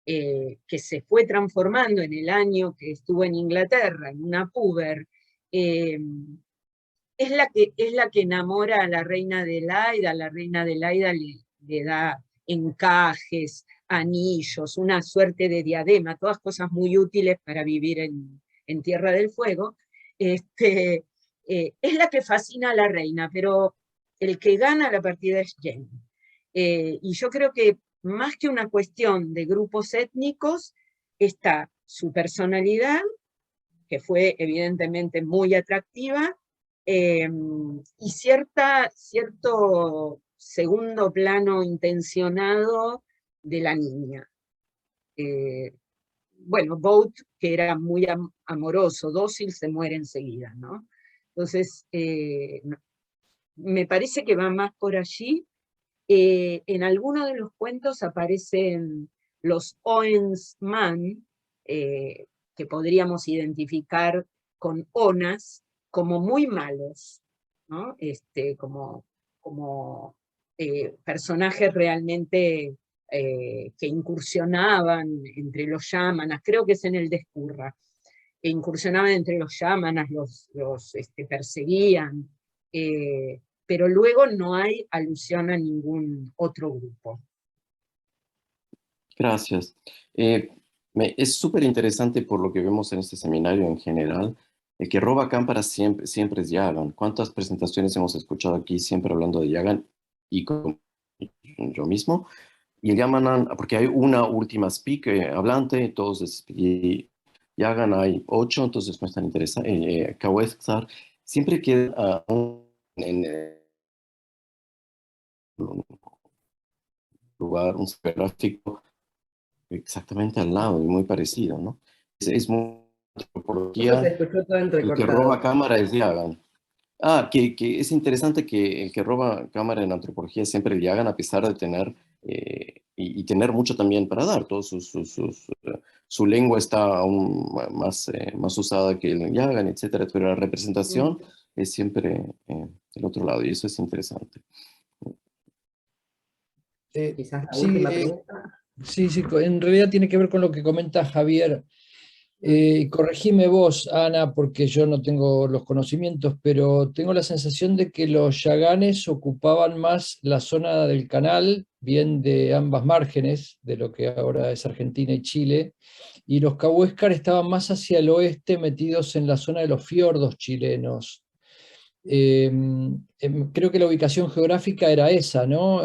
que se fue transformando en el año que estuvo en Inglaterra, en una puber, es la que enamora a la reina Adelaida. La reina Adelaida le da encajes, anillos, una suerte de diadema, todas cosas muy útiles para vivir en Tierra del Fuego. Es la que fascina a la reina, pero el que gana la partida es Jane. Y yo creo que más que una cuestión de grupos étnicos, está su personalidad, que fue evidentemente muy atractiva, y cierto segundo plano intencionado de la niña. Bueno, Boat, que era muy amoroso, dócil, se muere enseguida, ¿no? Entonces, me parece que va más por allí. En algunos de los cuentos aparecen los Owens Mann, que podríamos identificar con Onas, como muy malos, ¿no? Como personajes realmente que incursionaban entre los yámanas, creo que es en el Descurra, que incursionaban entre los yámanas, los perseguían, pero luego no hay alusión a ningún otro grupo. Gracias. Es súper interesante por lo que vemos en este seminario en general. El que roba cámaras siempre es Yagan. ¿Cuántas presentaciones hemos escuchado aquí siempre hablando de Yagan y con yo mismo? Y el Yamanan, porque hay una última hablante, todos y Yagan hay 8, entonces no es tan interesante. Kawescar siempre queda en un lugar, un gráfico exactamente al lado y muy parecido, ¿no? Es muy antropología. Se escuchó todo El que entrecortado. roba cámara es Yagan. Que es interesante que el que roba cámara en antropología siempre le hagan, a pesar de tener, y tener mucho también para dar. Su lengua está aún más usada que el Yagan, etcétera, pero la representación es siempre del otro lado, y eso es interesante. Quizás la Sí, última pregunta. sí, en realidad tiene que ver con lo que comenta Javier. Corregime vos, Ana, porque yo no tengo los conocimientos, pero tengo la sensación de que los yaganes ocupaban más la zona del canal, bien de ambas márgenes, de lo que ahora es Argentina y Chile, y los cahuéscar estaban más hacia el oeste, metidos en la zona de los fiordos chilenos. Creo que la ubicación geográfica era esa, ¿no?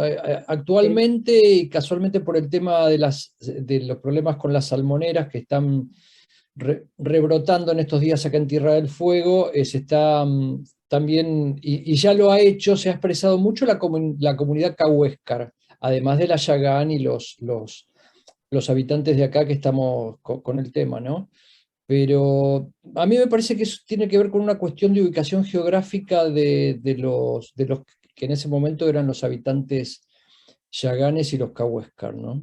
Actualmente, y casualmente por el tema de los problemas con las salmoneras que están rebrotando en estos días acá en Tierra del Fuego, se está también, y ya lo ha hecho, se ha expresado mucho la comunidad cahuéscar, además de la Yagán y los habitantes de acá que estamos con el tema, ¿no? Pero a mí me parece que eso tiene que ver con una cuestión de ubicación geográfica de los que en ese momento eran los habitantes yaganes y los cahuéscar, ¿no?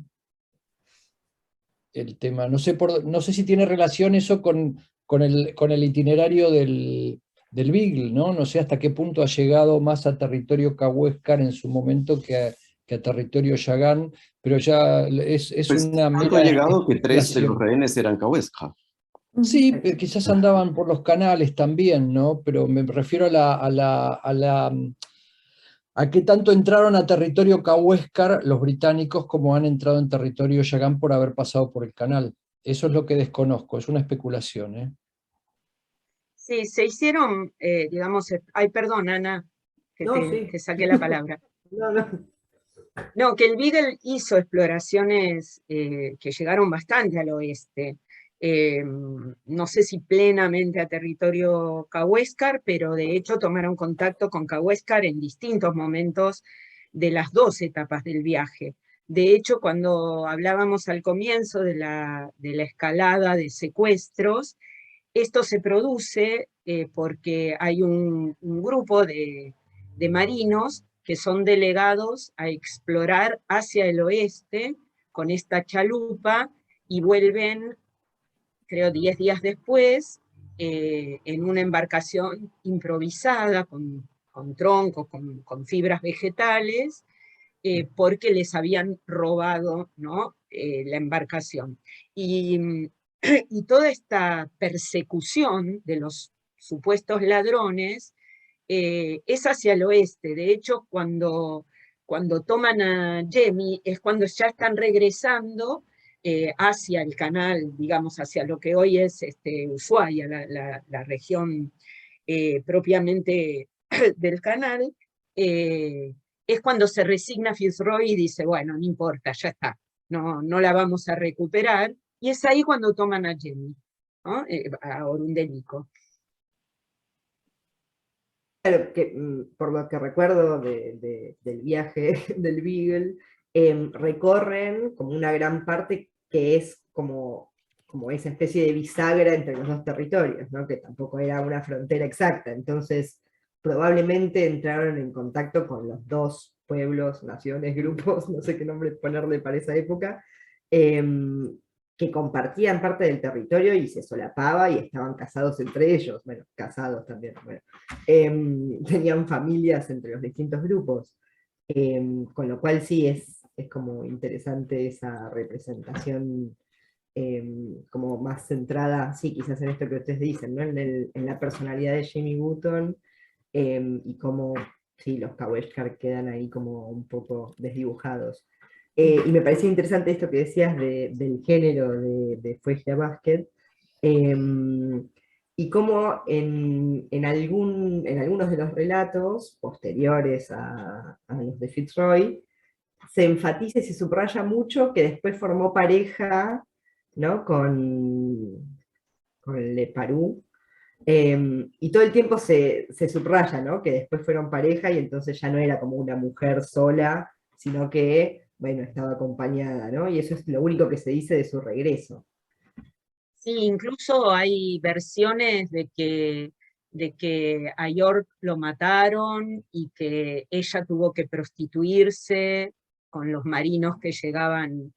El tema, no sé si tiene relación eso con el itinerario del Beagle, ¿no? No sé hasta qué punto ha llegado más a territorio cahuéscar en su momento que a territorio yagán, pero ya es Pues una tanto ha mera llegado que 3 de los especulación. rehenes eran Cahuesca. Sí, quizás andaban por los canales también, ¿no? Pero me refiero a qué tanto entraron a territorio cahuéscar los británicos como han entrado en territorio yagán por haber pasado por el canal. Eso es lo que desconozco, es una especulación, ¿eh? Sí, se hicieron, digamos, ay, perdón, Ana, que No, sí. te saqué la palabra. No. No, que el Beagle hizo exploraciones que llegaron bastante al oeste. No sé si plenamente a territorio cahuéscar, pero de hecho tomaron contacto con cahuéscar en distintos momentos de las 2 etapas del viaje. De hecho, cuando hablábamos al comienzo de la escalada de secuestros, esto se produce porque hay un grupo de marinos que son delegados a explorar hacia el oeste con esta chalupa y vuelven, creo, 10 días después, en una embarcación improvisada con troncos, con fibras vegetales, porque les habían robado, ¿no? La embarcación. Y toda esta persecución de los supuestos ladrones es hacia el oeste. De hecho, cuando toman a Yemi es cuando ya están regresando hacia el canal, digamos, hacia lo que hoy es Ushuaia, la región propiamente del canal. Es cuando se resigna Fitzroy y dice, bueno, no importa, ya está, no la vamos a recuperar. Y es ahí cuando toman a Jenny, ¿no? A Orundelico. Claro, que, por lo que recuerdo del viaje del Beagle, recorren como una gran parte que es como esa especie de bisagra entre los dos territorios, ¿no? Que tampoco era una frontera exacta. Entonces, probablemente entraron en contacto con los dos pueblos, naciones, grupos, no sé qué nombre ponerle para esa época, que compartían parte del territorio y se solapaba y estaban casados entre ellos, bueno, casados también, bueno. Tenían familias entre los distintos grupos, con lo cual sí es es como interesante esa representación como más centrada, sí, quizás en esto que ustedes dicen, ¿no? En la personalidad de Jamie Button, y cómo sí, los Kaweshkar quedan ahí como un poco desdibujados. Y me parecía interesante esto que decías del género de Fuegia Basket, y cómo en algunos de los relatos posteriores a los de Fitzroy, se enfatiza y se subraya mucho que después formó pareja, ¿no? con Le Paru, y todo el tiempo se subraya, ¿no? Que después fueron pareja y entonces ya no era como una mujer sola, sino que, bueno, estaba acompañada, ¿no? Y eso es lo único que se dice de su regreso. Sí, incluso hay versiones de que a York lo mataron y que ella tuvo que prostituirse con los marinos que llegaban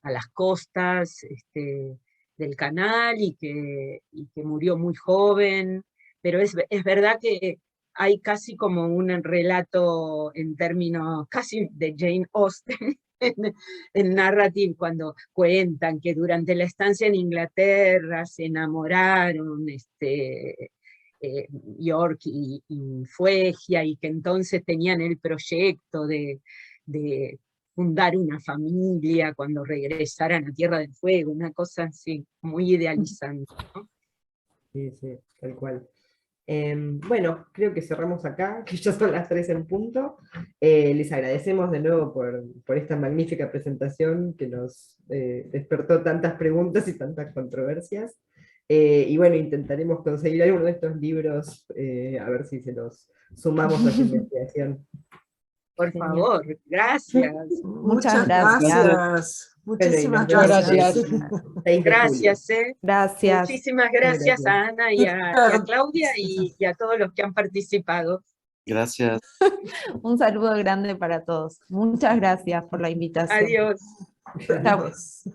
a las costas del canal y que murió muy joven, pero es verdad que hay casi como un relato en términos casi de Jane Austen, en narrative, cuando cuentan que durante la estancia en Inglaterra se enamoraron York y Fuegia, y que entonces tenían el proyecto de fundar una familia cuando regresaran a Tierra del Fuego, una cosa así, muy idealizante, ¿no? Sí, sí, tal cual. Bueno, creo que cerramos acá, que ya son las 3 en punto. Les agradecemos de nuevo por esta magnífica presentación que nos despertó tantas preguntas y tantas controversias. Y bueno, intentaremos conseguir alguno de estos libros, a ver si se los sumamos a su investigación. Por Genial. favor, gracias. Muchas gracias. gracias. Muchísimas Bueno, y nos vemos gracias. Gracias. el 6 de julio. Gracias, Gracias. Muchísimas gracias a Ana y a Claudia y a todos los que han participado. Gracias. Un saludo grande para todos. Muchas gracias por la invitación. Adiós. Chao. Adiós.